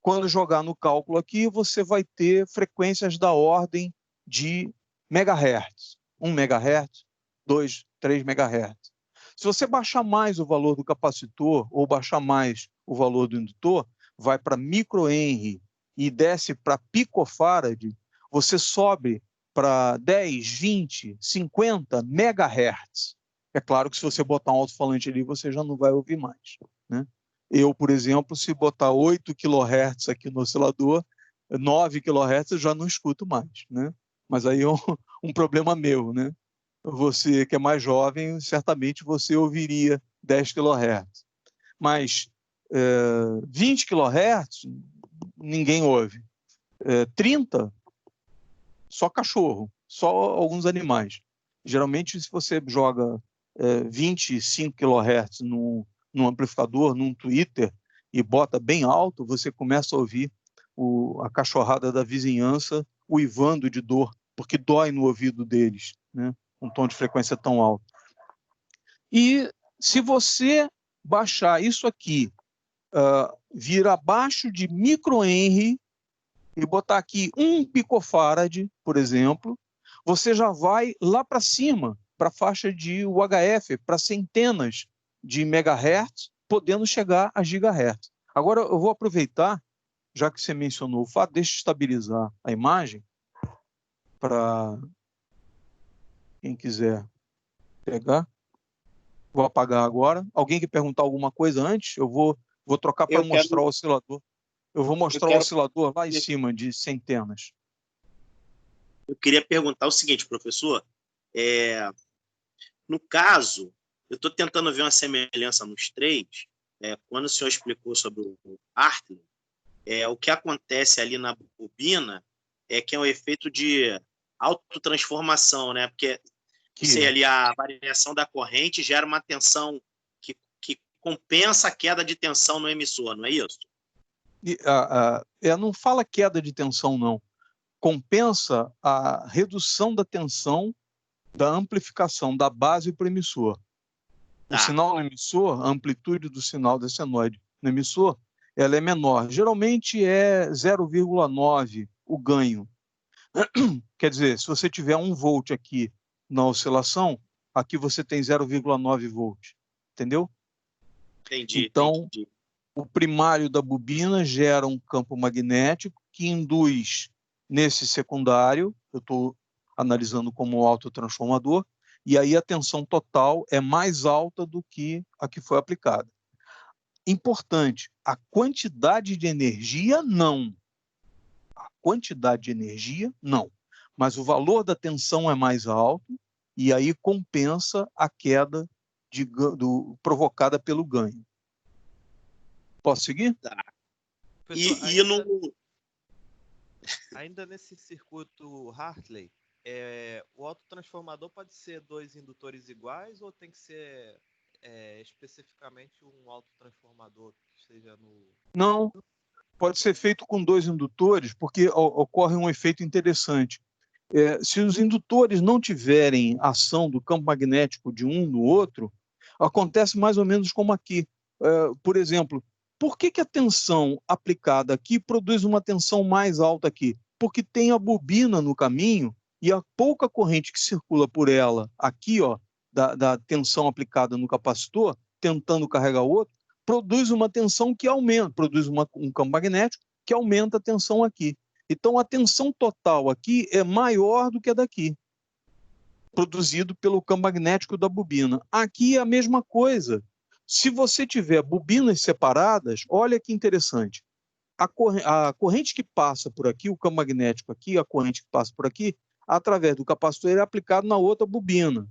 quando jogar no cálculo aqui, você vai ter frequências da ordem de megahertz. 1 megahertz, 2, 3 megahertz. Se você baixar mais o valor do capacitor ou baixar mais o valor do indutor, vai para microhenry e desce para picofarad, você sobe para 10, 20, 50 megahertz. É claro que se você botar um alto-falante ali, você já não vai ouvir mais, né? Eu, por exemplo, se botar 8 kHz aqui no oscilador, 9 kHz eu já não escuto mais, né? Mas aí é um problema meu, né? Você que é mais jovem, certamente você ouviria 10 kHz. Mas 20 kHz, ninguém ouve. 30, só cachorro, só alguns animais. Geralmente, se você joga 25 kHz num amplificador, num tweeter, e bota bem alto, você começa a ouvir a cachorrada da vizinhança uivando de dor, porque dói no ouvido deles, né? Um tom de frequência tão alto. E se você baixar isso aqui, vir abaixo de microhenry e botar aqui 1 picofarad, por exemplo, você já vai lá para cima, para a faixa de UHF, para centenas de megahertz, podendo chegar a gigahertz. Agora, eu vou aproveitar, já que você mencionou o fato, deixa eu estabilizar a imagem, para quem quiser pegar. Vou apagar agora. Alguém quer perguntar alguma coisa antes? Eu vou trocar para mostrar o oscilador. Eu vou mostrar o oscilador lá em cima, de centenas. Eu queria perguntar o seguinte, professor. No caso, eu estou tentando ver uma semelhança nos três. Quando o senhor explicou sobre o Hartley, o que acontece ali na bobina é que é um efeito de autotransformação, né? Porque ali a variação da corrente gera uma tensão que compensa a queda de tensão no emissor, não é isso? Não fala queda de tensão, não. Compensa a redução da tensão da amplificação da base para o emissor. O sinal no emissor, a amplitude do sinal da senoide no emissor, ela é menor. Geralmente é 0,9 o ganho. Quer dizer, se você tiver 1 volt aqui na oscilação, aqui você tem 0,9 volt. Entendeu? Entendi. Então, o primário da bobina gera um campo magnético que induz nesse secundário, eu estou analisando como autotransformador, e aí a tensão total é mais alta do que a que foi aplicada. Importante, a quantidade de energia, não. A quantidade de energia, não. Mas o valor da tensão é mais alto e aí compensa a queda provocada pelo ganho. Posso seguir? Tá. Professor, No... ainda nesse circuito Hartley, o autotransformador pode ser 2 indutores iguais ou tem que ser especificamente um autotransformador que esteja no... Não, pode ser feito com 2 indutores, porque ocorre um efeito interessante. Se os indutores não tiverem ação do campo magnético de um no outro, acontece mais ou menos como aqui. Por exemplo, por que a tensão aplicada aqui produz uma tensão mais alta aqui? Porque tem a bobina no caminho e a pouca corrente que circula por ela aqui, ó, da tensão aplicada no capacitor, tentando carregar o outro, produz uma tensão que aumenta, produz um campo magnético que aumenta a tensão aqui. Então, a tensão total aqui é maior do que a daqui, produzido pelo campo magnético da bobina. Aqui é a mesma coisa. Se você tiver bobinas separadas, olha que interessante. A corrente que passa por aqui, o campo magnético aqui, a corrente que passa por aqui, através do capacitor, é aplicado na outra bobina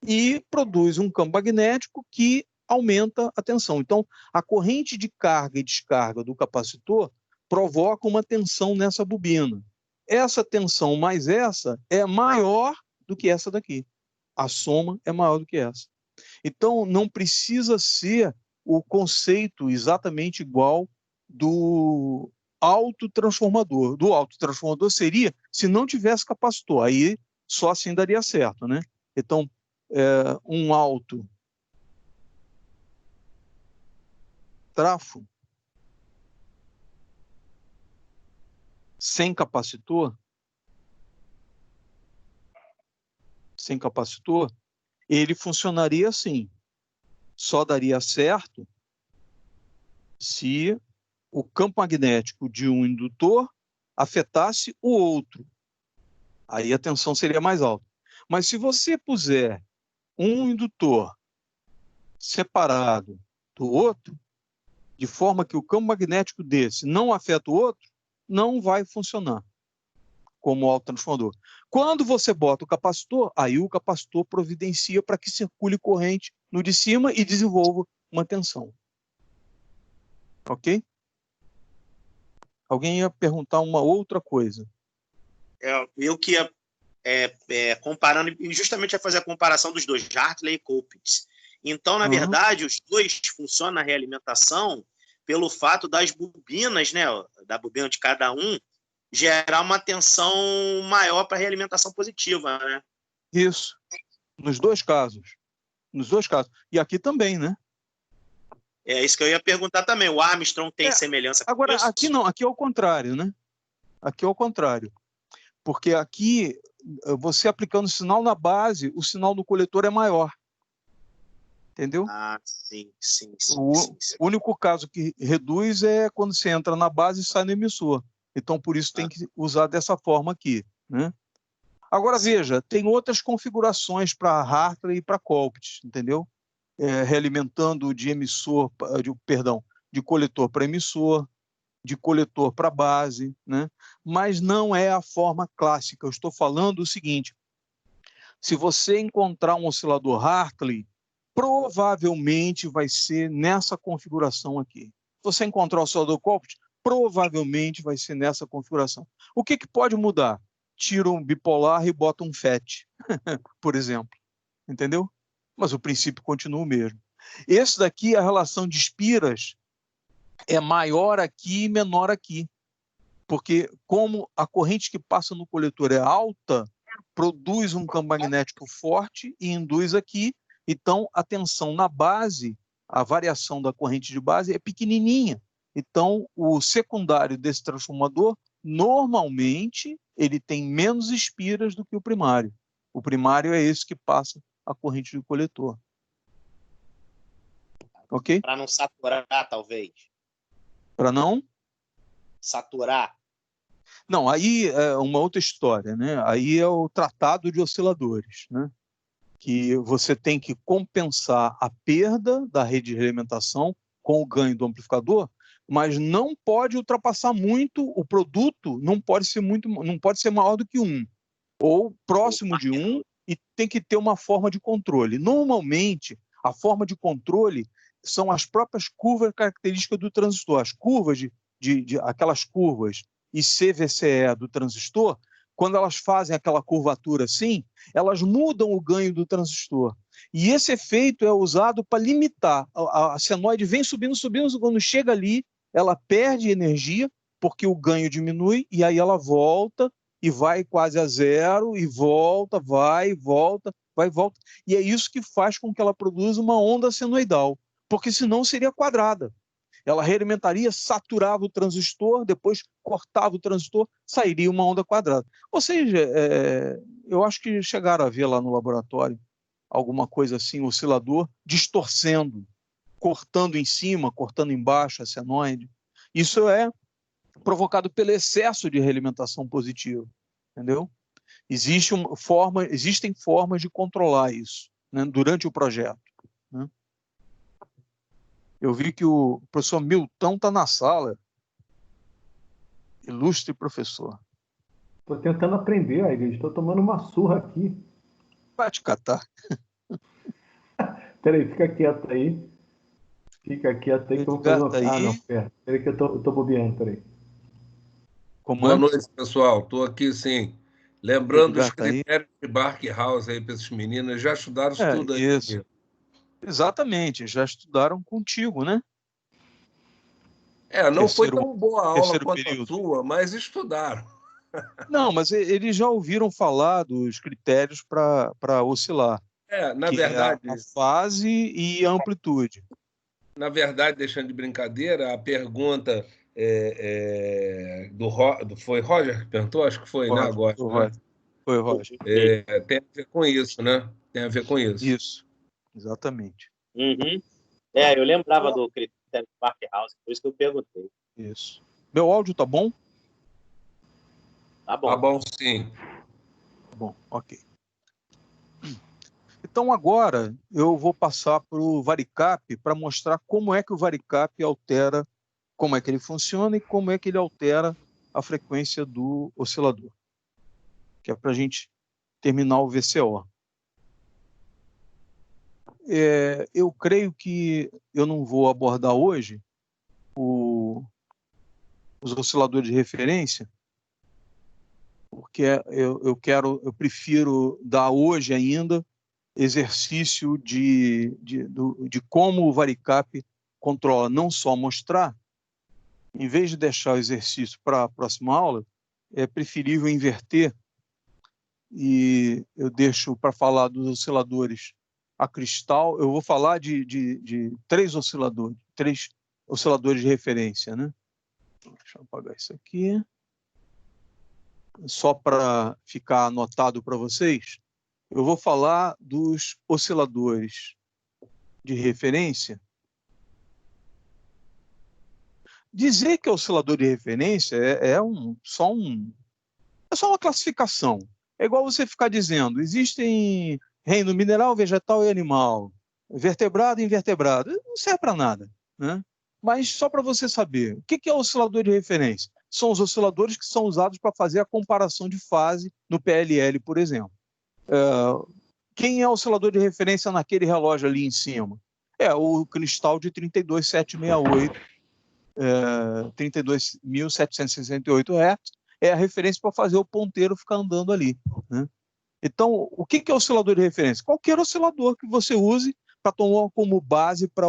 e produz um campo magnético que aumenta a tensão. Então, a corrente de carga e descarga do capacitor provoca uma tensão nessa bobina. Essa tensão mais essa é maior do que essa daqui. A soma é maior do que essa. Então, não precisa ser o conceito exatamente igual do autotransformador. Do autotransformador seria se não tivesse capacitor. Aí só assim daria certo, né? Então, um alto trafo sem capacitor, ele funcionaria assim. Só daria certo se o campo magnético de um indutor afetasse o outro. Aí a tensão seria mais alta. Mas se você puser um indutor separado do outro, de forma que o campo magnético desse não afeta o outro, não vai funcionar como autotransformador. Quando você bota o capacitor, aí o capacitor providencia para que circule corrente no de cima e desenvolva uma tensão. Ok? Alguém ia perguntar uma outra coisa. Eu que ia comparando, e justamente ia fazer a comparação dos dois, Hartley e Colpitts. Então, na verdade, os dois funcionam na realimentação pelo fato das bobinas, né, da bobina de cada um, gerar uma tensão maior para a realimentação positiva, né? Isso. Nos dois casos. Nos dois casos. E aqui também, né? É isso que eu ia perguntar também. O Armstrong tem semelhança com agora, isso? aqui não. Aqui é o contrário, né? Aqui é o contrário. Porque aqui, você aplicando o sinal na base, o sinal do coletor é maior. Entendeu? Ah, sim. O único caso que reduz é quando você entra na base e sai no emissor. Então, por isso tem que usar dessa forma aqui, né? Agora, veja, tem outras configurações para Hartley e para Colpitts, entendeu? Realimentando de de coletor para emissor, de coletor para base, né? Mas não é a forma clássica. Eu estou falando o seguinte: se você encontrar um oscilador Hartley, provavelmente vai ser nessa configuração aqui. Se você encontrar um oscilador Colpitts, provavelmente vai ser nessa configuração. O que pode mudar? Tira um bipolar e bota um FET, por exemplo. Entendeu? Mas o princípio continua o mesmo. Esse daqui, a relação de espiras é maior aqui e menor aqui. Porque como a corrente que passa no coletor é alta, produz um campo magnético forte e induz aqui. Então, a tensão na base, a variação da corrente de base é pequenininha. Então, o secundário desse transformador, normalmente, ele tem menos espiras do que o primário. O primário é esse que passa a corrente do coletor. Ok? Para não saturar, talvez. Para não? Saturar. Não, aí é uma outra história, né? Aí é o tratado de osciladores, né? Que você tem que compensar a perda da rede de realimentação com o ganho do amplificador, mas não pode ultrapassar muito o produto, não pode ser maior do que 1, ou próximo de 1, e tem que ter uma forma de controle. Normalmente, a forma de controle são as próprias curvas características do transistor. As curvas aquelas curvas IC/VCE do transistor, quando elas fazem aquela curvatura assim, elas mudam o ganho do transistor. E esse efeito é usado para limitar. A senoide vem subindo, subindo, quando chega ali, ela perde energia, porque o ganho diminui, e aí ela volta e vai quase a zero, e volta, vai, volta, vai, volta. E é isso que faz com que ela produza uma onda senoidal, porque senão seria quadrada. Ela realimentaria, saturava o transistor, depois cortava o transistor, sairia uma onda quadrada. Ou seja, eu acho que chegaram a ver lá no laboratório alguma coisa assim, oscilador, distorcendo, cortando em cima, cortando embaixo a senoide. Isso é provocado pelo excesso de realimentação positiva, entendeu? Existem formas de controlar isso, né, durante o projeto, né? Eu vi que o professor Milton está na sala. Ilustre professor. Estou tentando aprender, Aires. Estou tomando uma surra aqui. Vai te catar. Peraí, fica quieto aí. Fica quieto aí que eu vou fazer uma... Ah, não, pera. Peraí que eu tô bobeando, peraí. Boa noite, pessoal. Estou aqui, sim. Lembrando os critérios aí de Barkhouse aí para esses meninos. Já estudaram isso tudo aí? Isso. Exatamente, já estudaram contigo, né? Não foi tão boa a aula quanto período. A sua, mas estudaram. Não, mas eles já ouviram falar dos critérios para oscilar. Na verdade... a fase e a amplitude. Na verdade, deixando de brincadeira, a pergunta foi Roger que perguntou? Acho que foi, Roger, né? Agora. Foi Roger. Tem a ver com isso, né? Tem a ver com isso. Isso, exatamente. Uhum. Eu lembrava do critério do Barkhouse, por isso que eu perguntei. Isso. Meu áudio tá bom? Tá bom. Tá bom, sim. Bom, ok. Então, agora, eu vou passar para o varicap para mostrar como é que o varicap altera, como é que ele funciona e como é que ele altera a frequência do oscilador, que é para a gente terminar o VCO. Eu creio que eu não vou abordar hoje os osciladores de referência, porque eu prefiro dar hoje ainda exercício de como o varicap controla, não só mostrar. Em vez de deixar o exercício para a próxima aula, é preferível inverter, e eu deixo para falar dos osciladores a cristal. Eu vou falar de três osciladores de referência, né? Deixa eu apagar isso aqui. Só para ficar anotado para vocês, eu vou falar dos osciladores de referência. Dizer que é oscilador de referência é só uma classificação. É igual você ficar dizendo, existem reino mineral, vegetal e animal, vertebrado e invertebrado. Não serve para nada, né? Mas só para você saber, o que é oscilador de referência? São os osciladores que são usados para fazer a comparação de fase no PLL, por exemplo. Quem é o oscilador de referência naquele relógio ali em cima? É o cristal de 32.768, 32.768 Hz, é a referência para fazer o ponteiro ficar andando ali, né? Então, o que é oscilador de referência? Qualquer oscilador que você use para tomar como base para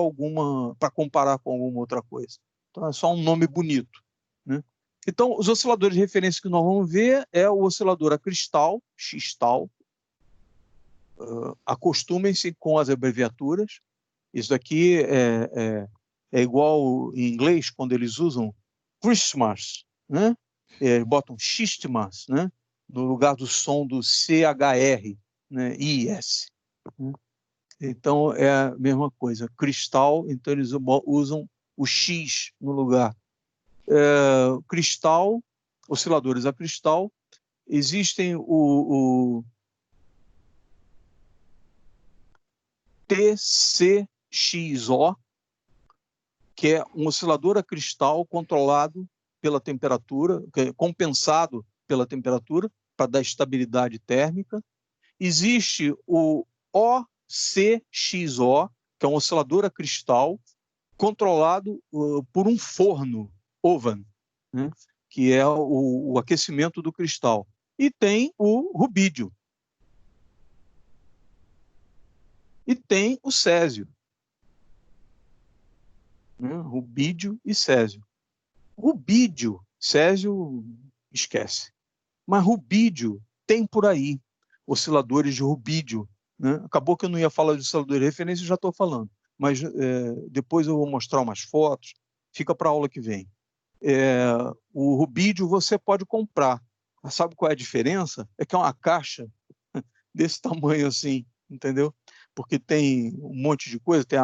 comparar com alguma outra coisa. Então, é só um nome bonito, né? Então, os osciladores de referência que nós vamos ver é o oscilador a cristal, X-tal. Acostumem-se com as abreviaturas. Isso daqui é igual em inglês, quando eles usam Christmas, né? Eles botam Xmas, né? No lugar do som do CHR, né? IS. Né? Então, é a mesma coisa. Cristal, então eles usam o X no lugar. Cristal, osciladores a cristal. Existem o TCXO, que é um oscilador a cristal controlado pela temperatura, compensado pela temperatura, para dar estabilidade térmica. Existe o OCXO, que é um oscilador a cristal controlado por um forno, oven, né? Que é o aquecimento do cristal. E tem o rubídio. E tem o césio. Né? Rubídio e césio. Rubídio, césio, esquece. Mas rubídio tem por aí osciladores de rubídio. Né? Acabou que eu não ia falar de oscilador de referência, já estou falando. Mas depois eu vou mostrar umas fotos, fica para a aula que vem. O rubídio você pode comprar. Sabe qual é a diferença? É que é uma caixa desse tamanho assim, entendeu? Porque tem um monte de coisa, tem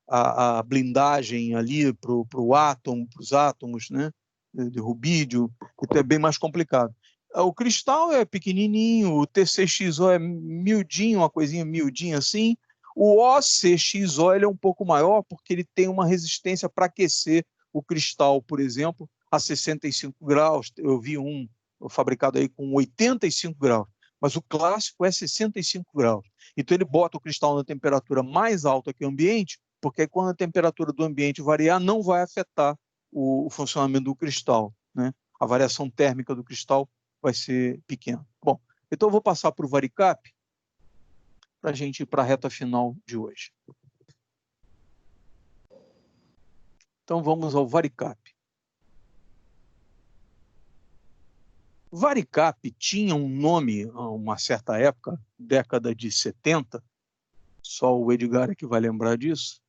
a blindagem ali para o átomo, para os átomos, né? De rubídio, que é bem mais complicado. O cristal é pequenininho, o TCXO é miudinho, uma coisinha miudinha assim. O OCXO ele é um pouco maior porque ele tem uma resistência para aquecer o cristal, por exemplo, a 65 graus. Eu vi um fabricado aí com 85 graus, mas o clássico é 65 graus. Então ele bota o cristal na temperatura mais alta que o ambiente, porque quando a temperatura do ambiente variar, não vai afetar o funcionamento do cristal, né? A variação térmica do cristal vai ser pequena. Bom, então eu vou passar para o varicap para a gente ir para a reta final de hoje. Então vamos ao varicap. Varicap tinha um nome a uma certa época, década de 70, só o Edgar é que vai lembrar disso,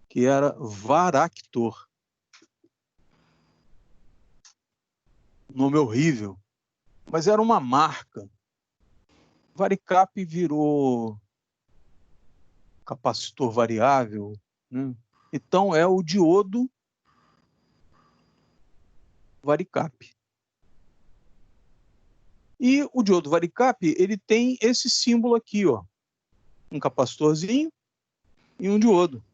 que era Varactor. Nome horrível, mas era uma marca. Varicap virou capacitor variável, né? Então é o diodo varicap. E o diodo varicap, ele tem esse símbolo aqui, ó, um capacitorzinho e um diodo.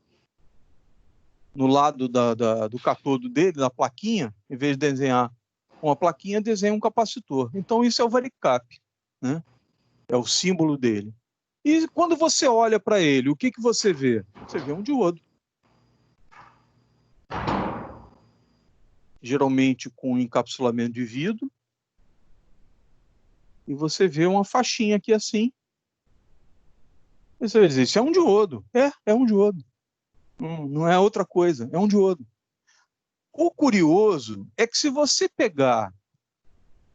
No lado do catodo dele, da plaquinha, em vez de desenhar uma plaquinha, desenha um capacitor. Então isso é o varicap, né? É o símbolo dele. E quando você olha para ele, o que você vê? Você vê um diodo. Geralmente com encapsulamento de vidro. E você vê uma faixinha aqui assim. E você vai dizer, isso é um diodo. É um diodo. Não é outra coisa, é um diodo. O curioso é que se você pegar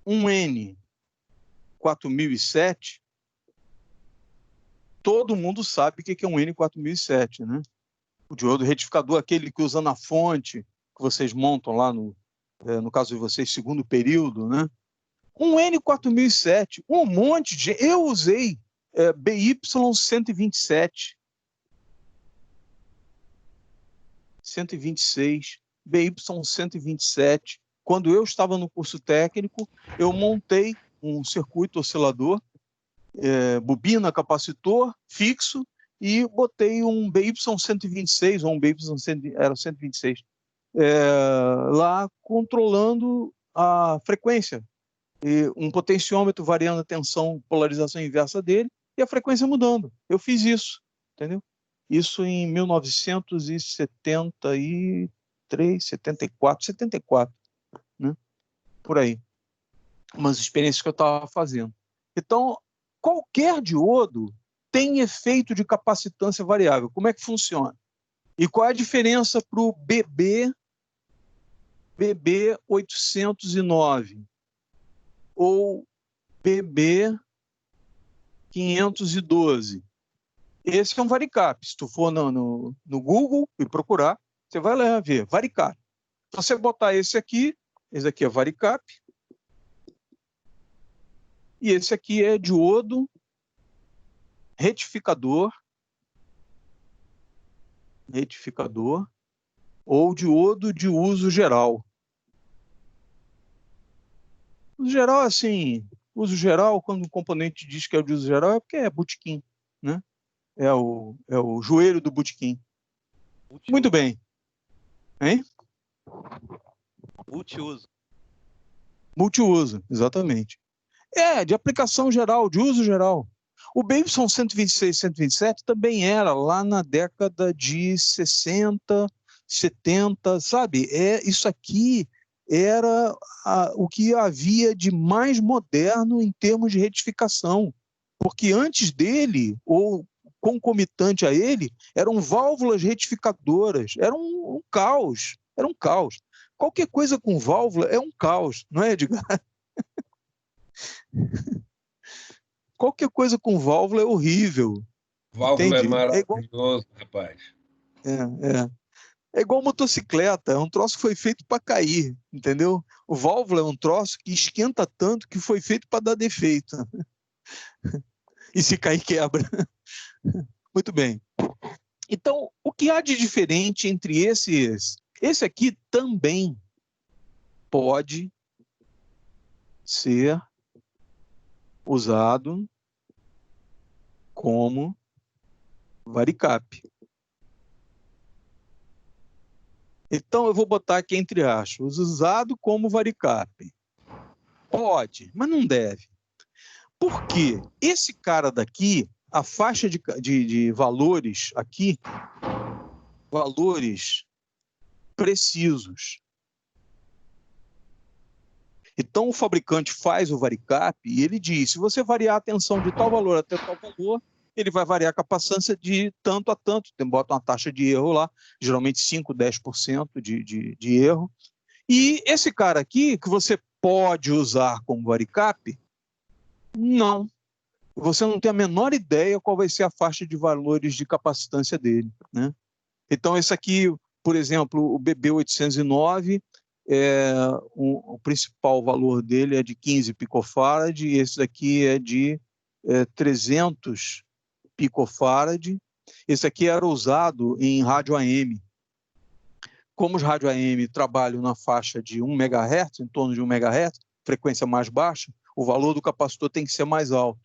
um N4007, todo mundo sabe o que é um N4007, né? O diodo retificador, aquele que usa na fonte, que vocês montam lá, no caso de vocês, segundo período, né? Um N4007, um monte de... Eu usei BY127, 126, BY127. Quando eu estava no curso técnico, eu montei um circuito oscilador, bobina, capacitor, fixo, e botei um BY126, ou um BY126, lá controlando a frequência. E um potenciômetro variando a tensão, polarização inversa dele, e a frequência mudando. Eu fiz isso, entendeu? Isso em 1973, 74, né? Por aí. Umas experiências que eu estava fazendo. Então, qualquer diodo tem efeito de capacitância variável. Como é que funciona? E qual é a diferença para o BB809 ou BB512? Esse é um varicap. Se tu for no Google e procurar, você vai lá ver, varicap. Se você botar esse aqui é varicap, e esse aqui é diodo retificador, ou diodo de uso geral. Uso geral, assim, uso geral, quando o componente diz que é de uso geral, é porque é botequim, né? É o joelho do botequim. Muito bem. Hein? Multiuso. Multiuso, exatamente. De aplicação geral, de uso geral. O Babson 126 e 127 também era lá na década de 60, 70, sabe? Isso aqui era o que havia de mais moderno em termos de retificação, porque antes dele, ou concomitante a ele, eram válvulas retificadoras, era um caos, era um caos. Qualquer coisa com válvula é um caos, não é, Edgar? Qualquer coisa com válvula é horrível. Válvula entende? É maravilhoso, rapaz. É igual motocicleta, é um troço que foi feito para cair, entendeu? O válvula é um troço que esquenta tanto que foi feito para dar defeito. E se cair, quebra. Muito bem. Então, o que há de diferente entre esse e esse? Esse aqui também pode ser usado como varicape. Então, eu vou botar aqui entre aspas, usado como varicape. Pode, mas não deve. Por quê? Esse cara daqui, a faixa de valores aqui, valores precisos. Então, o fabricante faz o varicape e ele diz, se você variar a tensão de tal valor até tal valor, ele vai variar a capacitância de tanto a tanto. Bota uma taxa de erro lá, geralmente 5, 10% de erro. E esse cara aqui, que você pode usar como varicape, não. Você não tem a menor ideia qual vai ser a faixa de valores de capacitância dele, né? Então, esse aqui, por exemplo, o BB809, o principal valor dele é de 15 picofarad, e esse daqui é de 300 picofarad. Esse aqui era usado em rádio AM. Como os rádio AM trabalham na faixa de 1 MHz, em torno de 1 MHz, frequência mais baixa, o valor do capacitor tem que ser mais alto.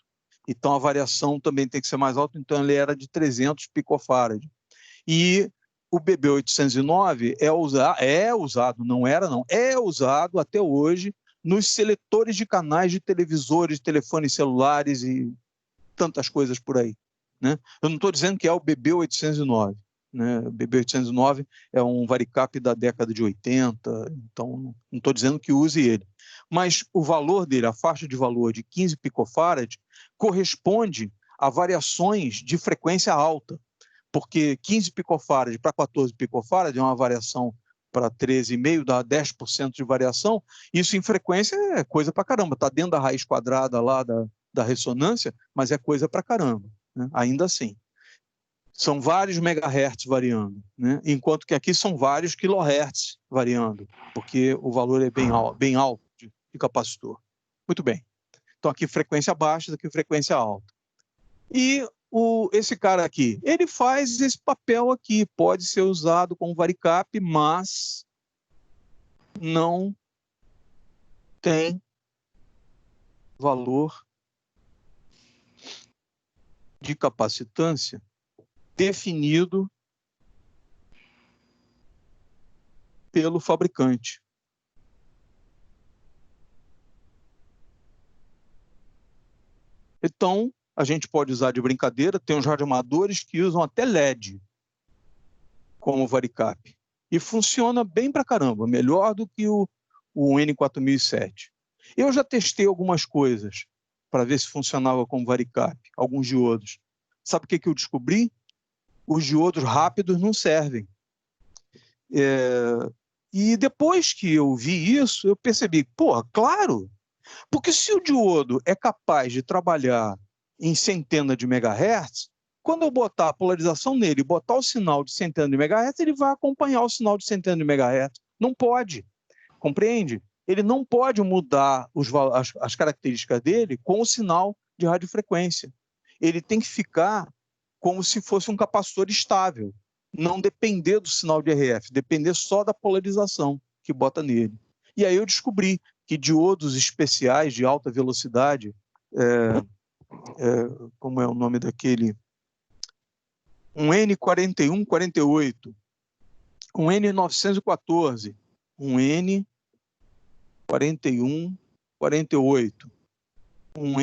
Então, a variação também tem que ser mais alta, então ele era de 300 picofarad. E o BB809 é usado até hoje nos seletores de canais de televisores, telefones celulares e tantas coisas por aí, né? Eu não estou dizendo que é o BB809, né? O BB809 é um varicape da década de 80, então não estou dizendo que use ele. Mas o valor dele, a faixa de valor de 15 picofarad, corresponde a variações de frequência alta, porque 15 picofarad para 14 picofarad é uma variação para 13,5, dá 10% de variação. Isso em frequência é coisa para caramba, está dentro da raiz quadrada lá da ressonância, mas é coisa para caramba, né? Ainda assim. São vários megahertz variando, né? Enquanto que aqui são vários quilohertz variando, porque o valor é bem alto de capacitor. Muito bem. Então aqui frequência baixa, aqui frequência alta. E esse cara aqui, ele faz esse papel aqui, pode ser usado como varicape, mas não tem valor de capacitância definido pelo fabricante. Então, a gente pode usar de brincadeira, tem uns radioamadores que usam até LED como varicape. E funciona bem pra caramba, melhor do que o N4007. Eu já testei algumas coisas para ver se funcionava como varicape, alguns diodos. Sabe o que eu descobri? Os diodos rápidos não servem. E depois que eu vi isso, eu percebi, claro, porque se o diodo é capaz de trabalhar em centenas de megahertz, quando eu botar a polarização nele e botar o sinal de centenas de megahertz, ele vai acompanhar o sinal de centenas de megahertz. Não pode, compreende? Ele não pode mudar as características dele com o sinal de radiofrequência. Ele tem que ficar como se fosse um capacitor estável, não depender do sinal de RF, depender só da polarização que bota nele. E aí eu descobri que diodos especiais de alta velocidade, como é o nome daquele? Um N4148, um N914, um N4148, um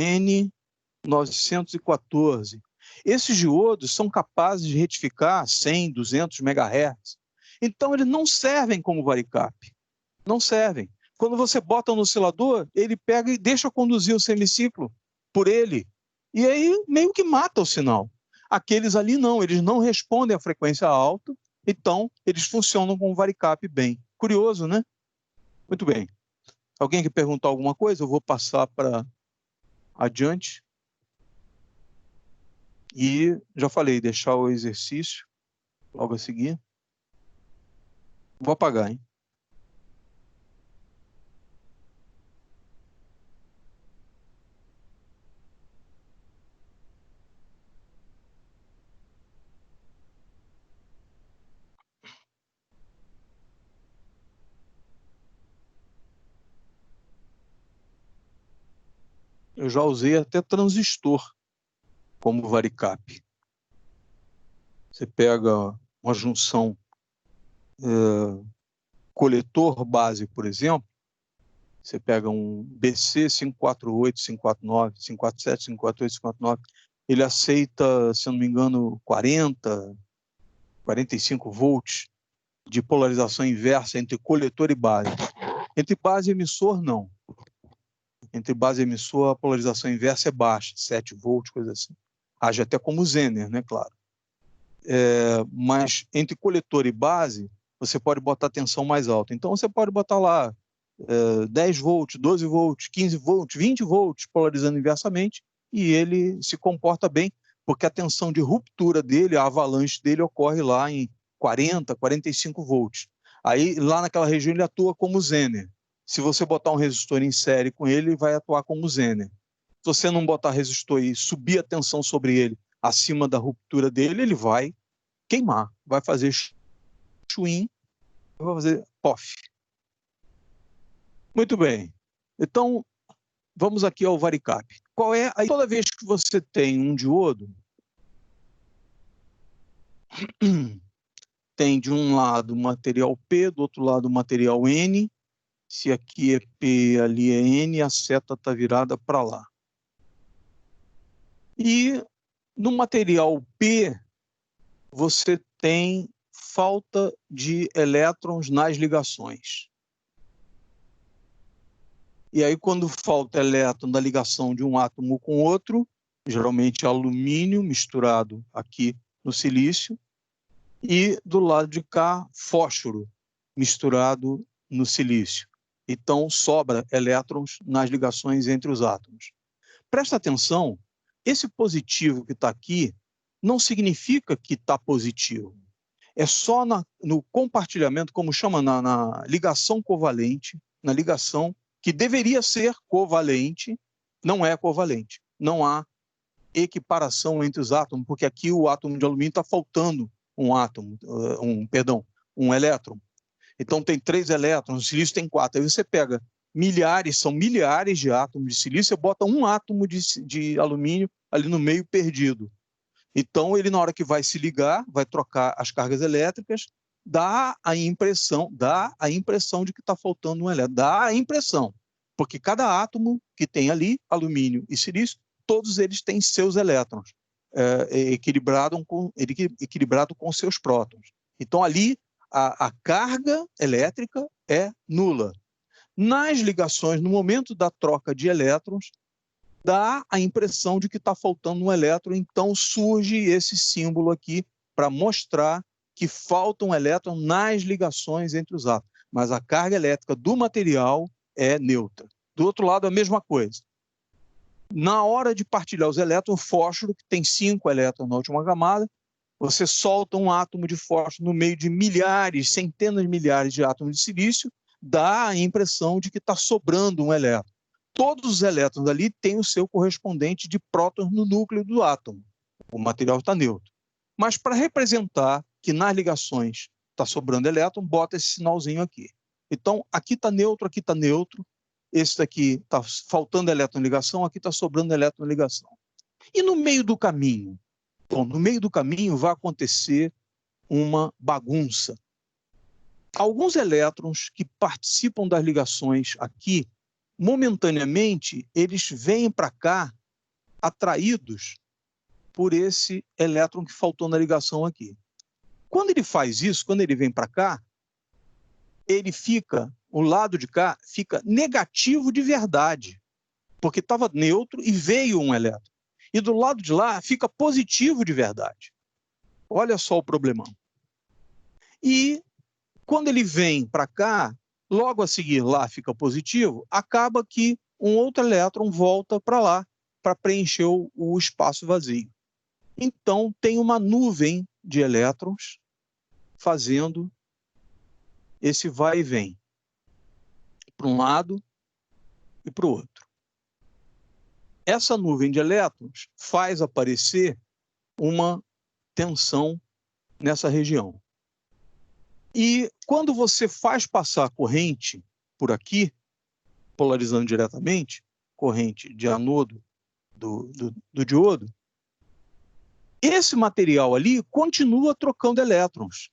914. Esses diodos são capazes de retificar 100, 200 MHz. Então, eles não servem como varicap. Não servem. Quando você bota no oscilador, ele pega e deixa conduzir o semiciclo por ele. E aí, meio que mata o sinal. Aqueles ali não, eles não respondem à frequência alta, então eles funcionam com varicap bem. Curioso, né? Muito bem. Alguém quer perguntar alguma coisa? Eu vou passar para adiante. E já falei, deixar o exercício logo a seguir. Vou apagar, hein? Eu já usei até transistor como varicap. Você pega uma junção coletor base, por exemplo, você pega um BC 548, 549, 547, 548, 549, ele aceita, se eu não me engano, 40, 45 volts de polarização inversa entre coletor e base. Entre base e emissor, não. Entre base e emissor, a polarização inversa é baixa, 7 volts, coisa assim. Age até como Zener, né, claro. Mas entre coletor e base, você pode botar tensão mais alta. Então, você pode botar lá 10 volts, 12 volts, 15 volts, 20 volts, polarizando inversamente, e ele se comporta bem, porque a tensão de ruptura dele, a avalanche dele, ocorre lá em 40, 45 volts. Aí, lá naquela região, ele atua como Zener. Se você botar um resistor em série com ele, vai atuar como Zener. Se você não botar resistor e subir a tensão sobre ele acima da ruptura dele, ele vai queimar, vai fazer chuim, vai fazer pof. Muito bem. Então, vamos aqui ao varicap. Qual é? Aí, toda vez que você tem um diodo, tem de um lado material P, do outro lado material N. Se aqui é P, ali é N, a seta está virada para lá. E no material P, você tem falta de elétrons nas ligações. E aí, quando falta elétron da ligação de um átomo com outro, geralmente alumínio misturado aqui no silício, e do lado de cá, fósforo misturado no silício. Então, sobra elétrons nas ligações entre os átomos. Presta atenção, esse positivo que está aqui não significa que está positivo. É só no compartilhamento, como chama, na ligação covalente, na ligação que deveria ser covalente, não é covalente. Não há equiparação entre os átomos, porque aqui o átomo de alumínio está faltando um elétron. Então tem 3 elétrons, o silício tem 4. Aí você pega são milhares de átomos de silício, você bota um átomo de alumínio ali no meio perdido. Então ele, na hora que vai se ligar, vai trocar as cargas elétricas, dá a impressão de que está faltando um elétron. Dá a impressão, porque cada átomo que tem ali, alumínio e silício, todos eles têm seus elétrons, equilibrado com seus prótons. Então ali a carga elétrica é nula. Nas ligações, no momento da troca de elétrons, dá a impressão de que está faltando um elétron, então surge esse símbolo aqui para mostrar que falta um elétron nas ligações entre os átomos. Mas a carga elétrica do material é neutra. Do outro lado, a mesma coisa. Na hora de partilhar os elétrons, o fósforo, que tem 5 elétrons na última camada, você solta um átomo de fósforo no meio de milhares, centenas de milhares de átomos de silício, dá a impressão de que está sobrando um elétron. Todos os elétrons ali têm o seu correspondente de prótons no núcleo do átomo. O material está neutro. Mas para representar que nas ligações está sobrando elétron, bota esse sinalzinho aqui. Então, aqui está neutro, aqui está neutro. Esse daqui está faltando elétron em ligação, aqui está sobrando elétron em ligação. E no meio do caminho? Bom, no meio do caminho vai acontecer uma bagunça. Alguns elétrons que participam das ligações aqui, momentaneamente, eles vêm para cá atraídos por esse elétron que faltou na ligação aqui. Quando ele faz isso, quando ele vem para cá, ele fica, o lado de cá fica negativo de verdade, porque estava neutro e veio um elétron. E do lado de lá fica positivo de verdade. Olha só o problemão. E quando ele vem para cá, logo a seguir lá fica positivo, acaba que um outro elétron volta para lá para preencher o espaço vazio. Então tem uma nuvem de elétrons fazendo esse vai e vem para um lado e para o outro. Essa nuvem de elétrons faz aparecer uma tensão nessa região. E quando você faz passar a corrente por aqui, polarizando diretamente, corrente de anodo do diodo, esse material ali continua trocando elétrons.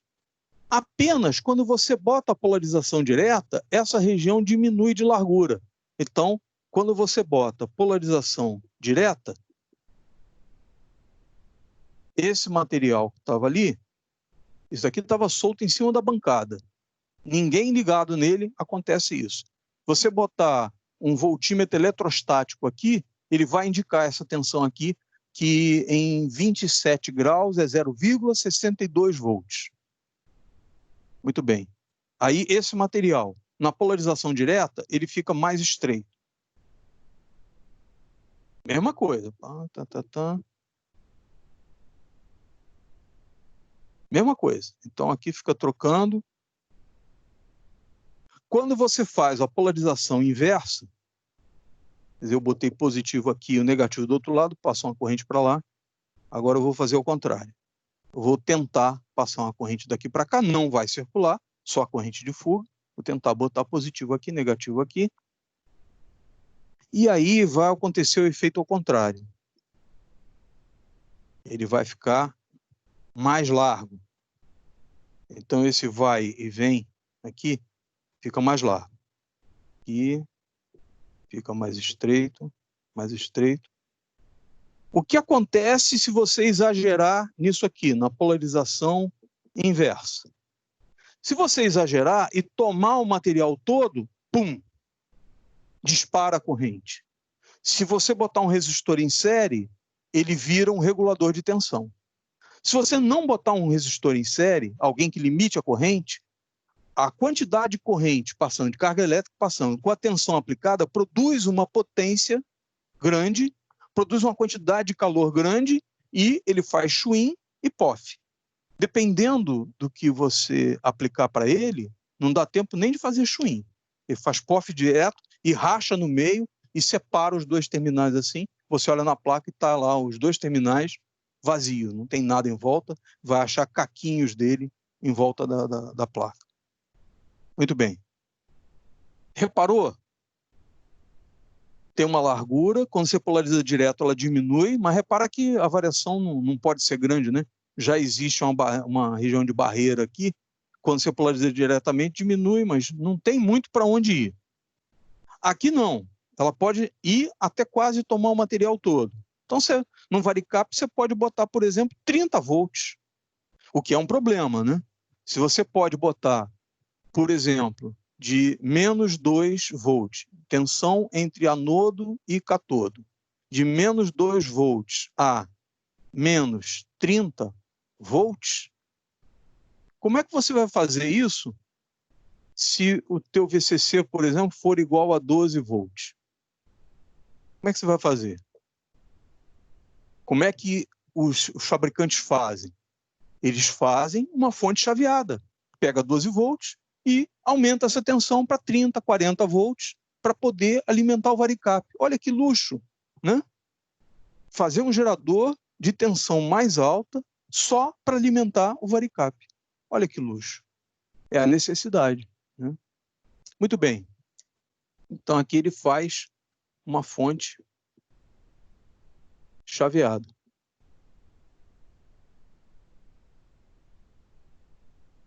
Apenas quando você bota a polarização direta, essa região diminui de largura. Então, quando você bota polarização direta, esse material que estava ali, isso aqui estava solto em cima da bancada. Ninguém ligado nele, acontece isso. Você botar um voltímetro eletrostático aqui, ele vai indicar essa tensão aqui, que em 27 graus é 0,62 volts. Muito bem. Aí esse material, na polarização direta, ele fica mais estreito. Mesma coisa. Mesma coisa. Então aqui fica trocando. Quando você faz a polarização inversa, quer dizer, eu botei positivo aqui e o negativo do outro lado, passou uma corrente para lá. Agora eu vou fazer o contrário. Eu vou tentar passar uma corrente daqui para cá, não vai circular, só a corrente de fuga. Vou tentar botar positivo aqui, negativo aqui. E aí vai acontecer o efeito ao contrário. Ele vai ficar mais largo. Então esse vai e vem aqui fica mais largo. Aqui fica mais estreito, mais estreito. O que acontece se você exagerar nisso aqui, na polarização inversa? Se você exagerar e tomar o material todo, pum, dispara a corrente. Se você botar um resistor em série, ele vira um regulador de tensão. Se você não botar um resistor em série, alguém que limite a corrente, a quantidade de corrente passando, de carga elétrica passando, com a tensão aplicada, produz uma potência grande, produz uma quantidade de calor grande e ele faz chuim e pof. Dependendo do que você aplicar para ele, não dá tempo nem de fazer chuim. Ele faz pof direto e racha no meio e separa os dois terminais assim. Você olha na placa e está lá os dois terminais vazios, não tem nada em volta, vai achar caquinhos dele em volta da placa. Muito bem. Reparou? Tem uma largura, quando você polariza direto ela diminui, mas repara que a variação não pode ser grande, né? Já existe uma região de barreira aqui, quando você polariza diretamente diminui, mas não tem muito para onde ir. Aqui não, ela pode ir até quase tomar o material todo. Então, você, num varicap, você pode botar, por exemplo, 30 volts, o que é um problema, né? Se você pode botar, por exemplo, de menos 2 volts, tensão entre anodo e catodo, de menos 2 volts a menos 30 volts, como é que você vai fazer isso se o teu VCC, por exemplo, for igual a 12 volts? Como é que você vai fazer? Como é que os fabricantes fazem? Eles fazem uma fonte chaveada, pega 12 volts e aumenta essa tensão para 30, 40 volts para poder alimentar o varicap. Olha que luxo, né? Fazer um gerador de tensão mais alta só para alimentar o varicap. Olha que luxo. É a necessidade, né? Muito bem. Então aqui ele faz uma fonte chaveada.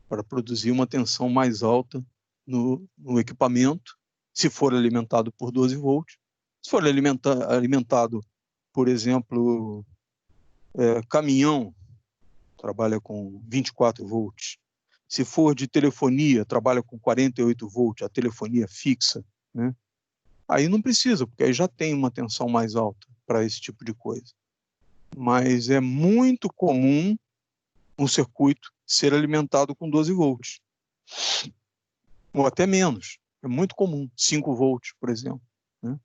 Para produzir uma tensão mais alta no equipamento, se for alimentado por 12 volts. Se for alimentado por exemplo, caminhão, trabalha com 24 volts. Se for de telefonia, trabalha com 48 volts, a telefonia fixa, né? Aí não precisa, porque aí já tem uma tensão mais alta para esse tipo de coisa. Mas é muito comum um circuito ser alimentado com 12 volts. Ou até menos. É muito comum, 5 volts, por exemplo, né?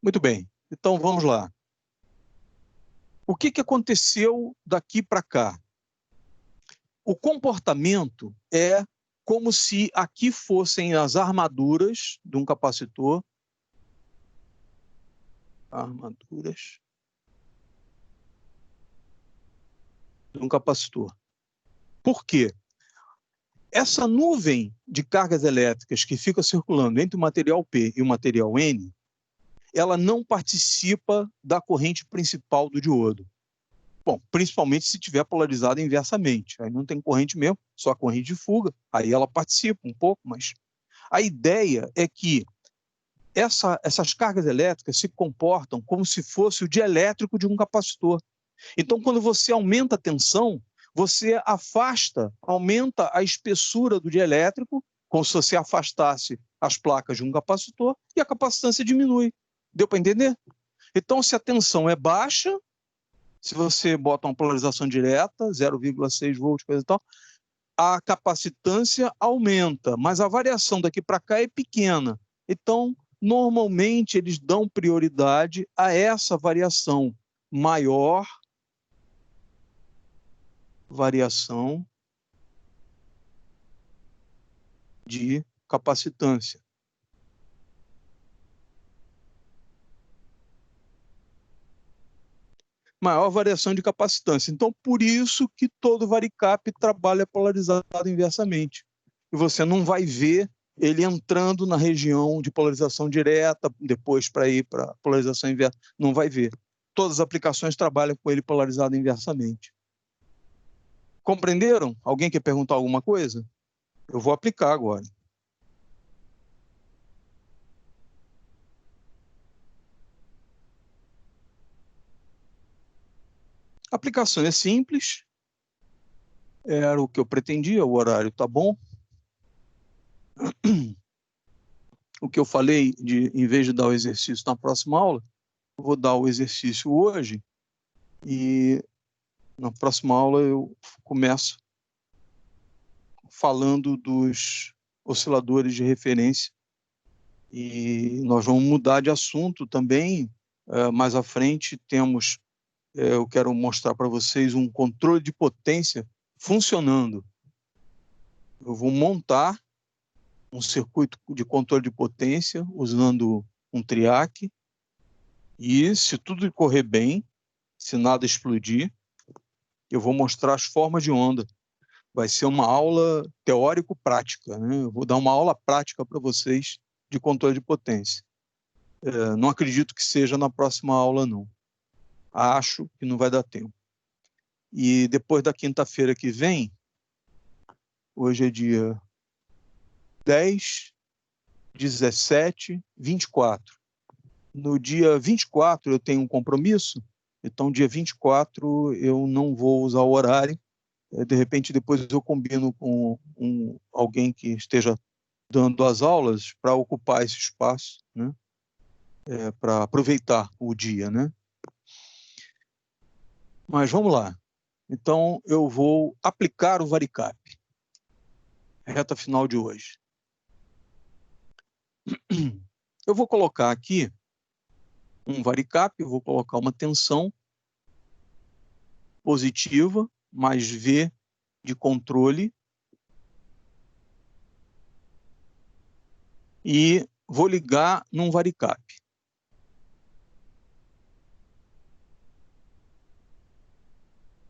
Muito bem, então vamos lá. O que aconteceu daqui para cá? O comportamento é como se aqui fossem as armaduras de um capacitor. Armaduras de um capacitor. Por quê? Essa nuvem de cargas elétricas que fica circulando entre o material P e o material N, ela não participa da corrente principal do diodo. Bom, principalmente se estiver polarizada inversamente. Aí não tem corrente mesmo, só corrente de fuga. Aí ela participa um pouco, mas a ideia é que essas cargas elétricas se comportam como se fosse o dielétrico de um capacitor. Então, quando você aumenta a tensão, você aumenta a espessura do dielétrico, como se você afastasse as placas de um capacitor, e a capacitância diminui. Deu para entender? Então, se a tensão é baixa, se você bota uma polarização direta, 0,6 volts, coisa e tal, a capacitância aumenta, mas a variação daqui para cá é pequena. Então, normalmente, eles dão prioridade a essa variação maior, variação de capacitância. Maior variação de capacitância. Então, por isso que todo varicap trabalha polarizado inversamente. E você não vai ver ele entrando na região de polarização direta, depois para ir para polarização inversa. Não vai ver. Todas as aplicações trabalham com ele polarizado inversamente. Compreenderam? Alguém quer perguntar alguma coisa? Eu vou aplicar agora. A aplicação é simples. Era o que eu pretendia, o horário está bom. O que eu falei, em vez de dar o exercício na próxima aula, eu vou dar o exercício hoje e na próxima aula eu começo falando dos osciladores de referência e nós vamos mudar de assunto também. Mais à frente temos, eu quero mostrar para vocês um controle de potência funcionando. Eu vou montar um circuito de controle de potência usando um triac e, se tudo correr bem, se nada explodir, eu vou mostrar as formas de onda. Vai ser uma aula teórico-prática, né? Eu vou dar uma aula prática para vocês de controle de potência. Não acredito que seja na próxima aula, não. Acho que não vai dar tempo. E depois da quinta-feira que vem, hoje é dia 10, 17, 24. No dia 24 eu tenho um compromisso, então dia 24 eu não vou usar o horário. De repente depois eu combino com alguém que esteja dando as aulas para ocupar esse espaço, né? Para aproveitar o dia, né? Mas vamos lá. Então eu vou aplicar o varicap. Reta final de hoje. Eu vou colocar aqui um varicap, eu vou colocar uma tensão positiva, mais V de controle, e vou ligar num varicap.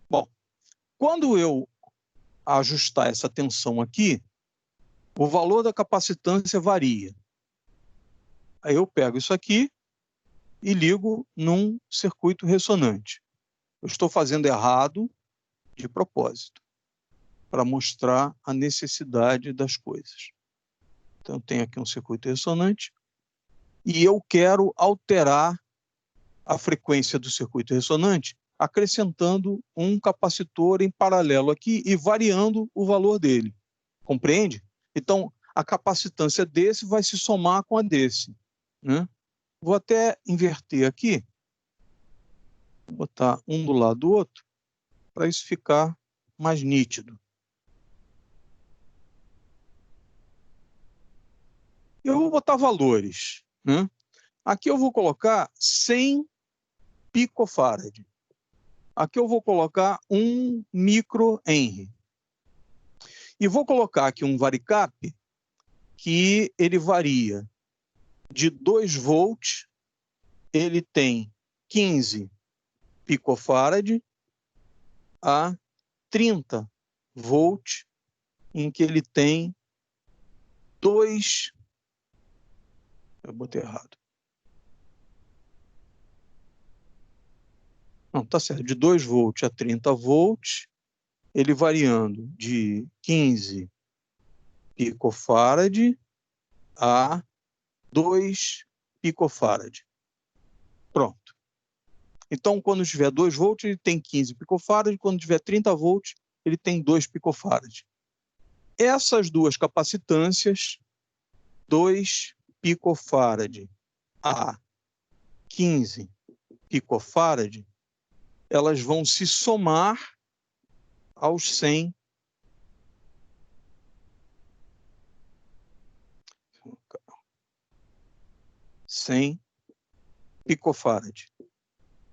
Bom, quando eu ajustar essa tensão aqui, o valor da capacitância varia. Aí eu pego isso aqui e ligo num circuito ressonante. Eu estou fazendo errado de propósito, para mostrar a necessidade das coisas. Então, eu tenho aqui um circuito ressonante e eu quero alterar a frequência do circuito ressonante, acrescentando um capacitor em paralelo aqui e variando o valor dele. Compreende? Então, a capacitância desse vai se somar com a desse, né? Vou até inverter aqui, vou botar um do lado do outro, para isso ficar mais nítido. Eu vou botar valores, né? Aqui eu vou colocar 100 picofarad. Aqui eu vou colocar 1 microhenry. E vou colocar aqui um varicap que ele varia de 2 volts, ele tem 15 picofarad, a 30 volts, em que ele tem 2... Eu botei errado. Não, tá certo. De 2 volts a 30 volts, ele variando de 15 picofarad a 2 picofarad. Pronto. Então, quando tiver 2 volts, ele tem 15 picofarad, quando tiver 30 volts, ele tem 2 picofarad. Essas duas capacitâncias, 2 picofarad a 15 picofarad, elas vão se somar aos 100 picofarad.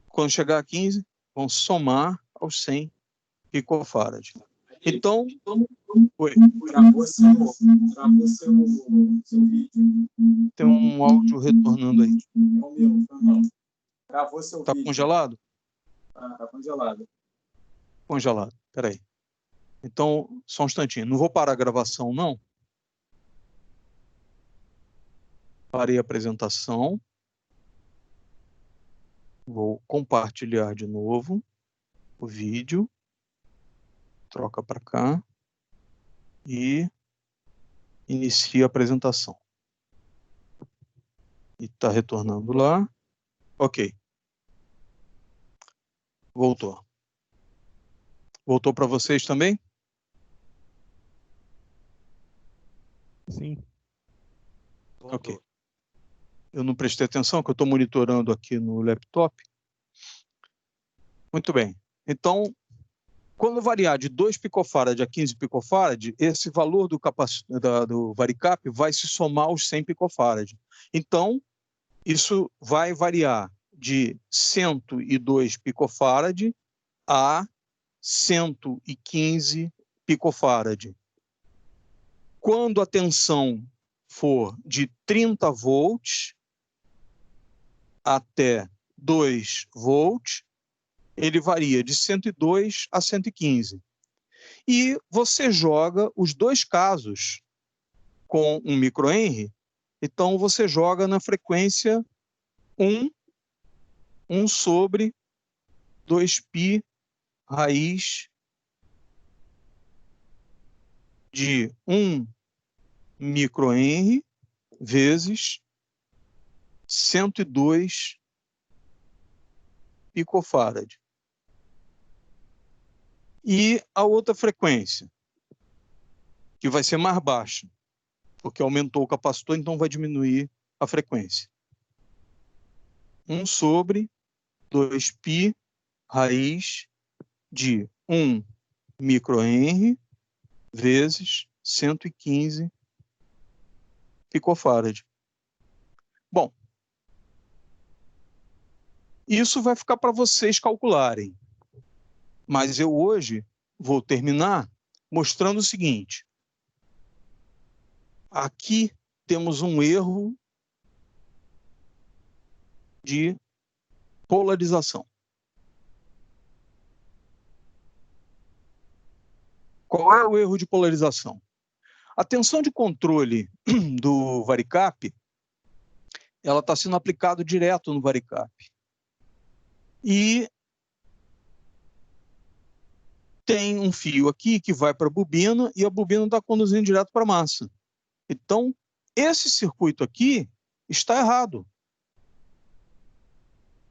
Quando chegar a 15, vão somar aos 100 picofarad. Então, Travou seu vídeo. Tem um áudio retornando aí. É o meu, não. Travou seu vídeo. Tá congelado? Tá congelado. Congelado. Espera aí. Então, só um instantinho. Não vou parar a gravação, não. Parei a apresentação. Vou compartilhar de novo o vídeo. Troca para cá. E inicia a apresentação. E está retornando lá. Ok. Voltou. Voltou para vocês também? Sim. Ok. Eu não prestei atenção, que eu estou monitorando aqui no laptop. Muito bem. Então, quando variar de 2 picofarad a 15 picofarad, esse valor do varicap vai se somar aos 100 picofarad. Então, isso vai variar de 102 picofarad a 115 picofarad. Quando a tensão for de 30 volts até 2 volts, ele varia de 102 a 115. E você joga os dois casos com um microhenry, então você joga na frequência 1 sobre 2π raiz de 1 microhenry vezes 102 picofarad. E a outra frequência, que vai ser mais baixa, porque aumentou o capacitor, então vai diminuir a frequência. 1 sobre 2π raiz de 1 microhenry vezes 115 picofarad. Bom, isso vai ficar para vocês calcularem. Mas eu hoje vou terminar mostrando o seguinte. Aqui temos um erro de polarização. Qual é o erro de polarização? A tensão de controle do varicap, ela está sendo aplicada direto no varicap. E tem um fio aqui que vai para a bobina e a bobina está conduzindo direto para a massa. Então, esse circuito aqui está errado.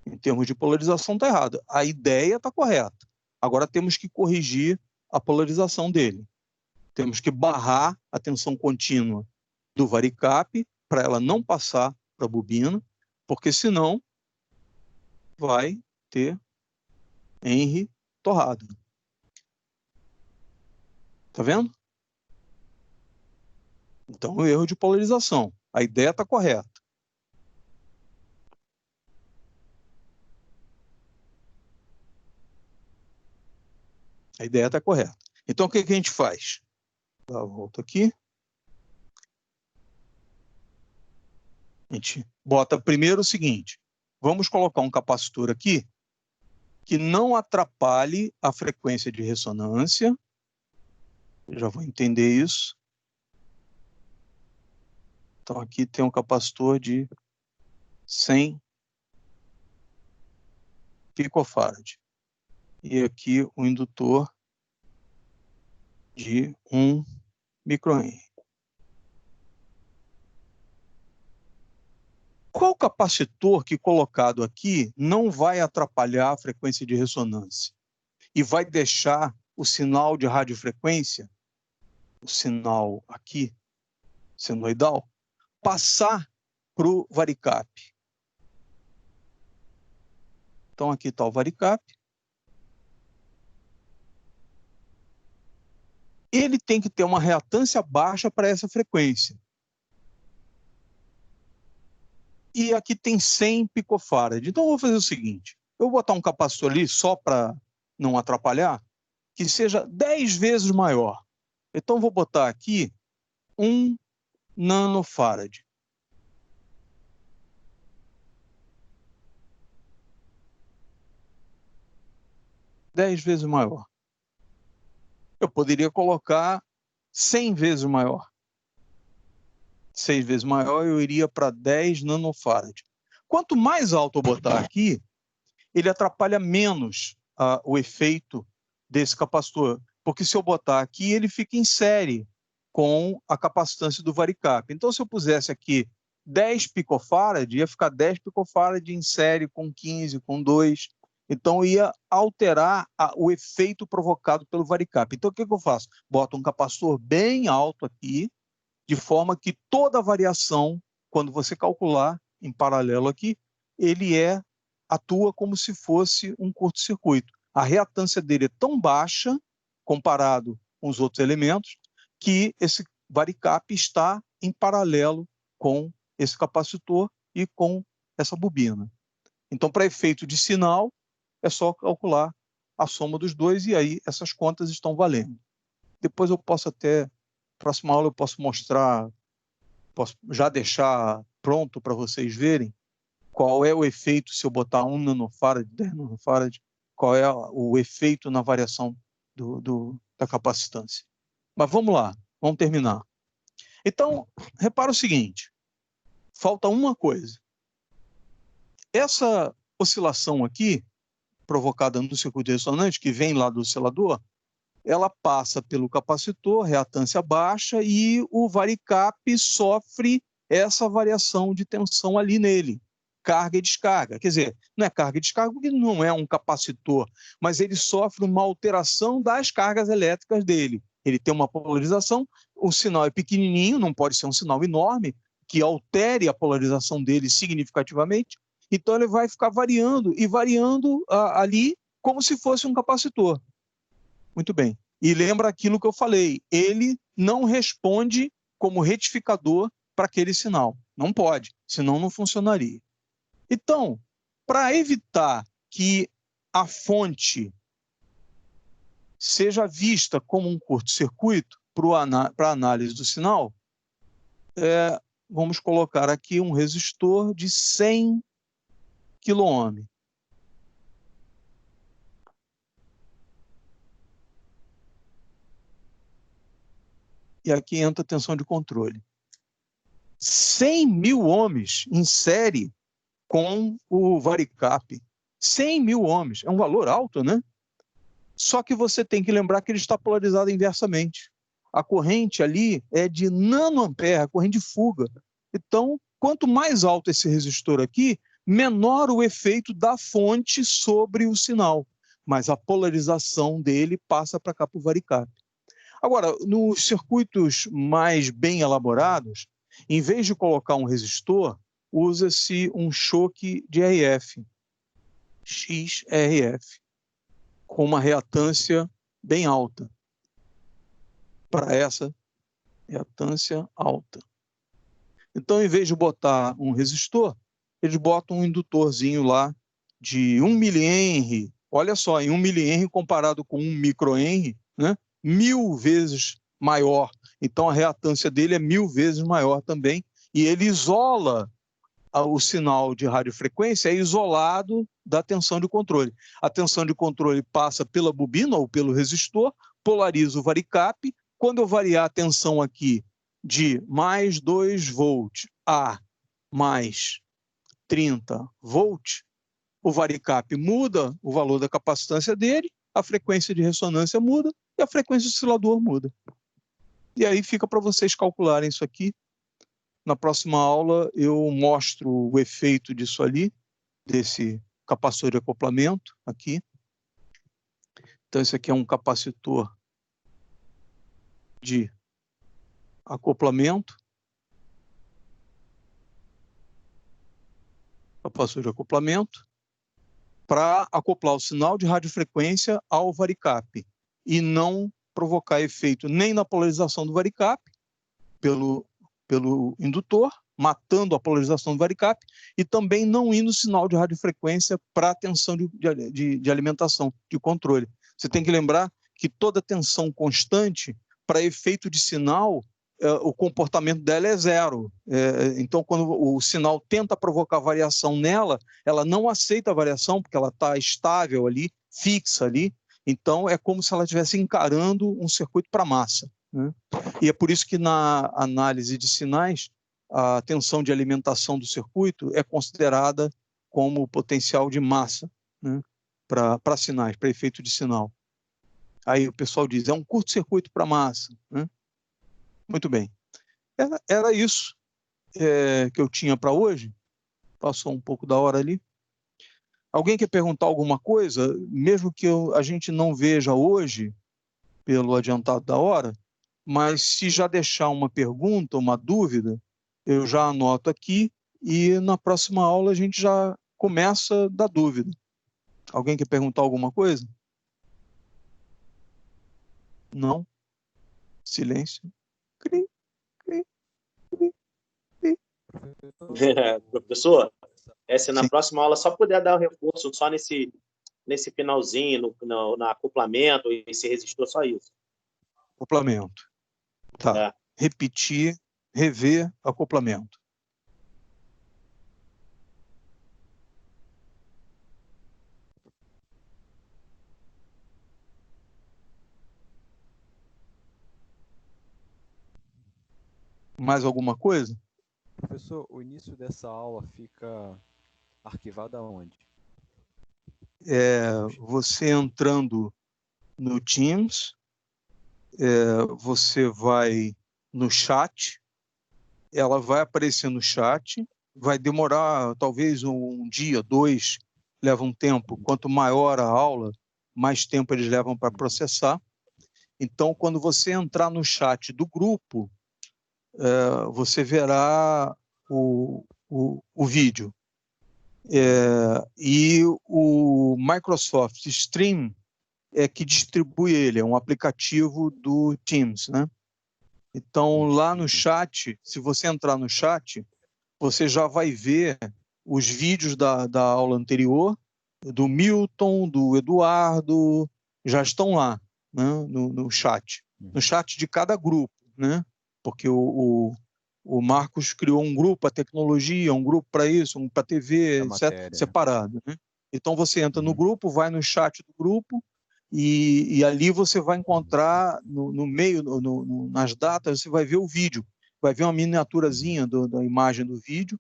Em termos de polarização, está errado. A ideia está correta. Agora temos que corrigir a polarização dele. Temos que barrar a tensão contínua do varicap para ela não passar para a bobina, porque senão vai ter Henry torrado. Está vendo? Então, o erro de polarização. A ideia está correta. A ideia está correta. Então, o que a gente faz? Dá a volta aqui. A gente bota primeiro o seguinte. Vamos colocar um capacitor aqui que não atrapalhe a frequência de ressonância. Eu já vou entender isso. Então, aqui tem um capacitor de 100 picofarad. E aqui um indutor de 1 microhenry. Qual capacitor que colocado aqui não vai atrapalhar a frequência de ressonância e vai deixar o sinal de radiofrequência, o sinal aqui, senoidal, passar para o varicap? Então, aqui está o varicap. Ele tem que ter uma reatância baixa para essa frequência. E aqui tem 100 picofarad. Então, eu vou fazer o seguinte. Eu vou botar um capacitor ali, só para não atrapalhar, que seja 10 vezes maior. Então, eu vou botar aqui 1 nanofarad. Dez vezes maior. Eu poderia colocar 100 vezes maior. 6 vezes maior, eu iria para 10 nanofarad. Quanto mais alto eu botar aqui, ele atrapalha menos o efeito desse capacitor. Porque se eu botar aqui, ele fica em série com a capacitância do varicap. Então, se eu pusesse aqui 10 picofarad, ia ficar 10 picofarad em série com 15, com 2. Então, ia alterar o efeito provocado pelo varicap. Então, o que eu faço? Boto um capacitor bem alto aqui, de forma que toda a variação, quando você calcular em paralelo aqui, ele atua como se fosse um curto-circuito. A reatância dele é tão baixa, comparado com os outros elementos, que esse varicap está em paralelo com esse capacitor e com essa bobina. Então, para efeito de sinal, é só calcular a soma dos dois e aí essas contas estão valendo. Depois eu posso até, próxima aula eu posso mostrar, posso já deixar pronto para vocês verem qual é o efeito se eu botar 1 nanofarad, 10 nanofarad, qual é o efeito na variação da capacitância. Mas vamos lá, vamos terminar. Então, repara o seguinte, falta uma coisa. Essa oscilação aqui, provocada no circuito ressonante, que vem lá do oscilador, ela passa pelo capacitor, reatância baixa, e o varicap sofre essa variação de tensão ali nele, carga e descarga. Quer dizer, não é carga e descarga porque não é um capacitor, mas ele sofre uma alteração das cargas elétricas dele. Ele tem uma polarização, o sinal é pequenininho, não pode ser um sinal enorme, que altere a polarização dele significativamente, então ele vai ficar variando, e variando ali como se fosse um capacitor. Muito bem. E lembra aquilo que eu falei, ele não responde como retificador para aquele sinal. Não pode, senão não funcionaria. Então, para evitar que a fonte seja vista como um curto-circuito para a análise do sinal, vamos colocar aqui um resistor de 100 kΩ. E aqui entra a tensão de controle. 100 mil ohms em série com o varicap. 100 mil ohms. É um valor alto, né? Só que você tem que lembrar que ele está polarizado inversamente. A corrente ali é de nanoampere, a corrente de fuga. Então, quanto mais alto esse resistor aqui, menor o efeito da fonte sobre o sinal, mas a polarização dele passa para cá para o varicap. Agora, nos circuitos mais bem elaborados, em vez de colocar um resistor, usa-se um choque de RF, XRF, com uma reatância bem alta. Para essa reatância alta. Então, em vez de botar um resistor, eles botam um indutorzinho lá de 1 milihenry. Olha só, em 1 milihenry comparado com 1 microhenry, né? 1000 vezes maior. Então, a reatância dele é 1000 vezes maior também. E ele isola o sinal de radiofrequência, é isolado da tensão de controle. A tensão de controle passa pela bobina ou pelo resistor, polariza o varicap. Quando eu variar a tensão aqui de mais 2 volts a mais 30 volts, o varicap muda o valor da capacitância dele, a frequência de ressonância muda e a frequência do oscilador muda. E aí fica para vocês calcularem isso aqui. Na próxima aula eu mostro o efeito disso ali, desse capacitor de acoplamento aqui. Então esse aqui é um capacitor de acoplamento. Capacitor de acoplamento para acoplar o sinal de radiofrequência ao varicap e não provocar efeito nem na polarização do varicap pelo indutor, matando a polarização do varicap, e também não ir no sinal de radiofrequência para a tensão de alimentação, de controle. Você tem que lembrar que toda tensão constante, para efeito de sinal, o comportamento dela é zero. Então, quando o sinal tenta provocar variação nela, ela não aceita a variação, porque ela está estável ali, fixa ali. Então, é como se ela estivesse encarando um circuito para massa, né? E é por isso que na análise de sinais, a tensão de alimentação do circuito é considerada como potencial de massa, né, para sinais, para efeito de sinal. Aí o pessoal diz, é um curto-circuito para massa, né? Muito bem. Era isso que eu tinha para hoje. Passou um pouco da hora ali. Alguém quer perguntar alguma coisa? Mesmo que a gente não veja hoje, pelo adiantado da hora, mas se já deixar uma pergunta, uma dúvida, eu já anoto aqui e na próxima aula a gente já começa da dúvida. Alguém quer perguntar alguma coisa? Não? Silêncio. Cri, cri, cri, cri. Professor, se na próxima aula só puder dar um reforço só nesse finalzinho, no acoplamento, esse resistor, só isso. Acoplamento. Tá. Repetir, rever acoplamento. Mais alguma coisa? Professor, o início dessa aula fica arquivado aonde? Você entrando no Teams, você vai no chat, ela vai aparecer no chat, vai demorar talvez um dia, 2, leva um tempo. Quanto maior a aula, mais tempo eles levam para processar. Então, quando você entrar no chat do grupo, você verá o vídeo. E o Microsoft Stream é que distribui ele, é um aplicativo do Teams, né? Então, lá no chat, se você entrar no chat, você já vai ver os vídeos da aula anterior, do Milton, do Eduardo, já estão lá, né? no chat de cada grupo, né? Porque o Marcos criou um grupo para tecnologia, um grupo para isso, um para TV, etc., separado, né? Então você entra no grupo, vai no chat do grupo e ali você vai encontrar no meio, nas datas, você vai ver o vídeo, vai ver uma miniaturazinha da imagem do vídeo,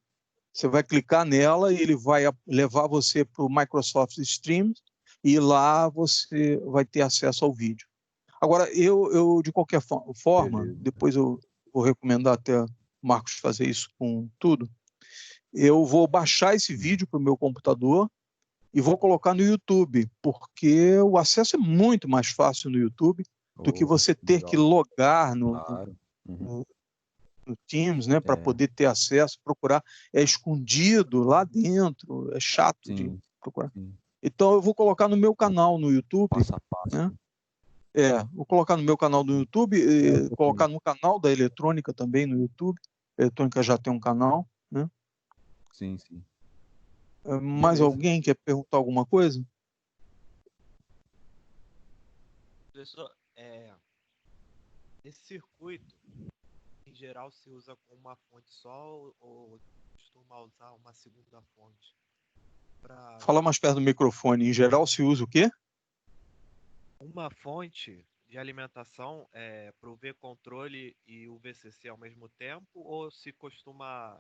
você vai clicar nela e ele vai levar você para o Microsoft Stream e lá você vai ter acesso ao vídeo. Agora, eu de qualquer forma, depois eu vou recomendar até o Marcos fazer isso com tudo, eu vou baixar esse vídeo para o meu computador e vou colocar no YouTube, porque o acesso é muito mais fácil no YouTube do que você ter que logar no Teams, né, para poder ter acesso, procurar. É escondido lá dentro, é chato de procurar. Então eu vou colocar no meu canal no YouTube. Passo a passo. Né? Vou colocar no meu canal do YouTube, colocar no canal da Eletrônica também no YouTube. A Eletrônica já tem um canal, né? Sim. Mais alguém quer perguntar alguma coisa? Professor, esse circuito, em geral, se usa com uma fonte só ou costuma usar uma segunda fonte? Fala mais perto do microfone. Em geral, se usa o quê? Uma fonte de alimentação para o V-controle e o VCC ao mesmo tempo, ou se costuma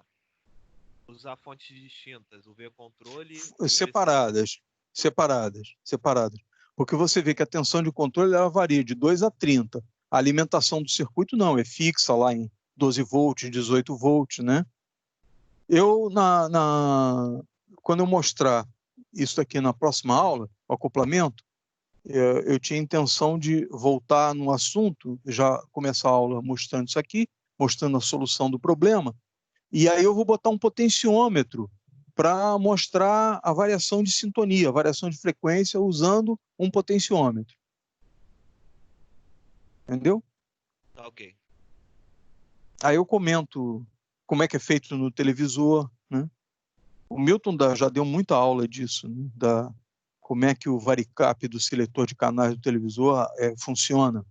usar fontes distintas, o V-controle e separadas. Porque você vê que a tensão de controle ela varia de 2 a 30. A alimentação do circuito não, é fixa lá em 12 volts, 18 volts, né? Quando eu mostrar isso aqui na próxima aula, o acoplamento, eu tinha intenção de voltar no assunto, já começar a aula mostrando isso aqui, mostrando a solução do problema, e aí eu vou botar um potenciômetro para mostrar a variação de sintonia, a variação de frequência usando um potenciômetro. Entendeu? Ok. Aí eu comento como é que é feito no televisor, né? O Milton já deu muita aula disso, né? Como é que o varicap do seletor de canais do televisor funciona.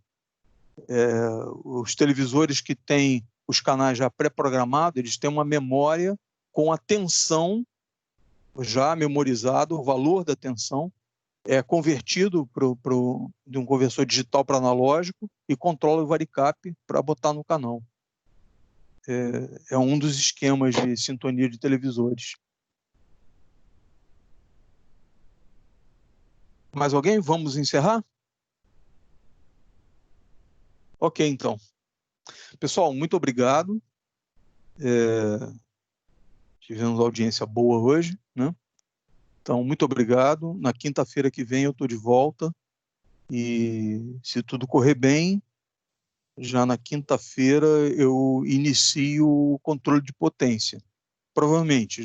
Os televisores que têm os canais já pré-programados, eles têm uma memória com a tensão já memorizado, o valor da tensão é convertido de um conversor digital para analógico e controla o varicap para botar no canal. É um dos esquemas de sintonia de televisores. Mais alguém? Vamos encerrar? Ok, então. Pessoal, muito obrigado. Tivemos audiência boa hoje, né? Então, muito obrigado. Na quinta-feira que vem eu estou de volta e, se tudo correr bem, já na quinta-feira eu inicio o controle de potência. Provavelmente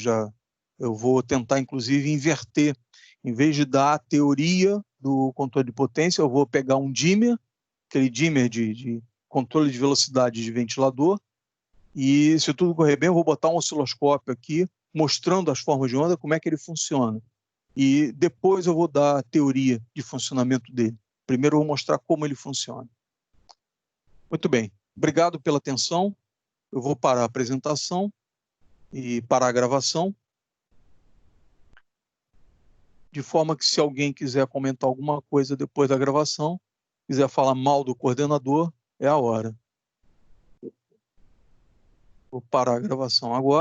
eu vou tentar, inclusive, inverter. Em vez de dar a teoria do controle de potência, eu vou pegar um dimmer, aquele dimmer de controle de velocidade de ventilador, e, se tudo correr bem, eu vou botar um osciloscópio aqui, mostrando as formas de onda, como é que ele funciona. E depois eu vou dar a teoria de funcionamento dele. Primeiro eu vou mostrar como ele funciona. Muito bem. Obrigado pela atenção. Eu vou parar a apresentação e parar a gravação, de forma que, se alguém quiser comentar alguma coisa depois da gravação, quiser falar mal do coordenador, é a hora. Vou parar a gravação agora.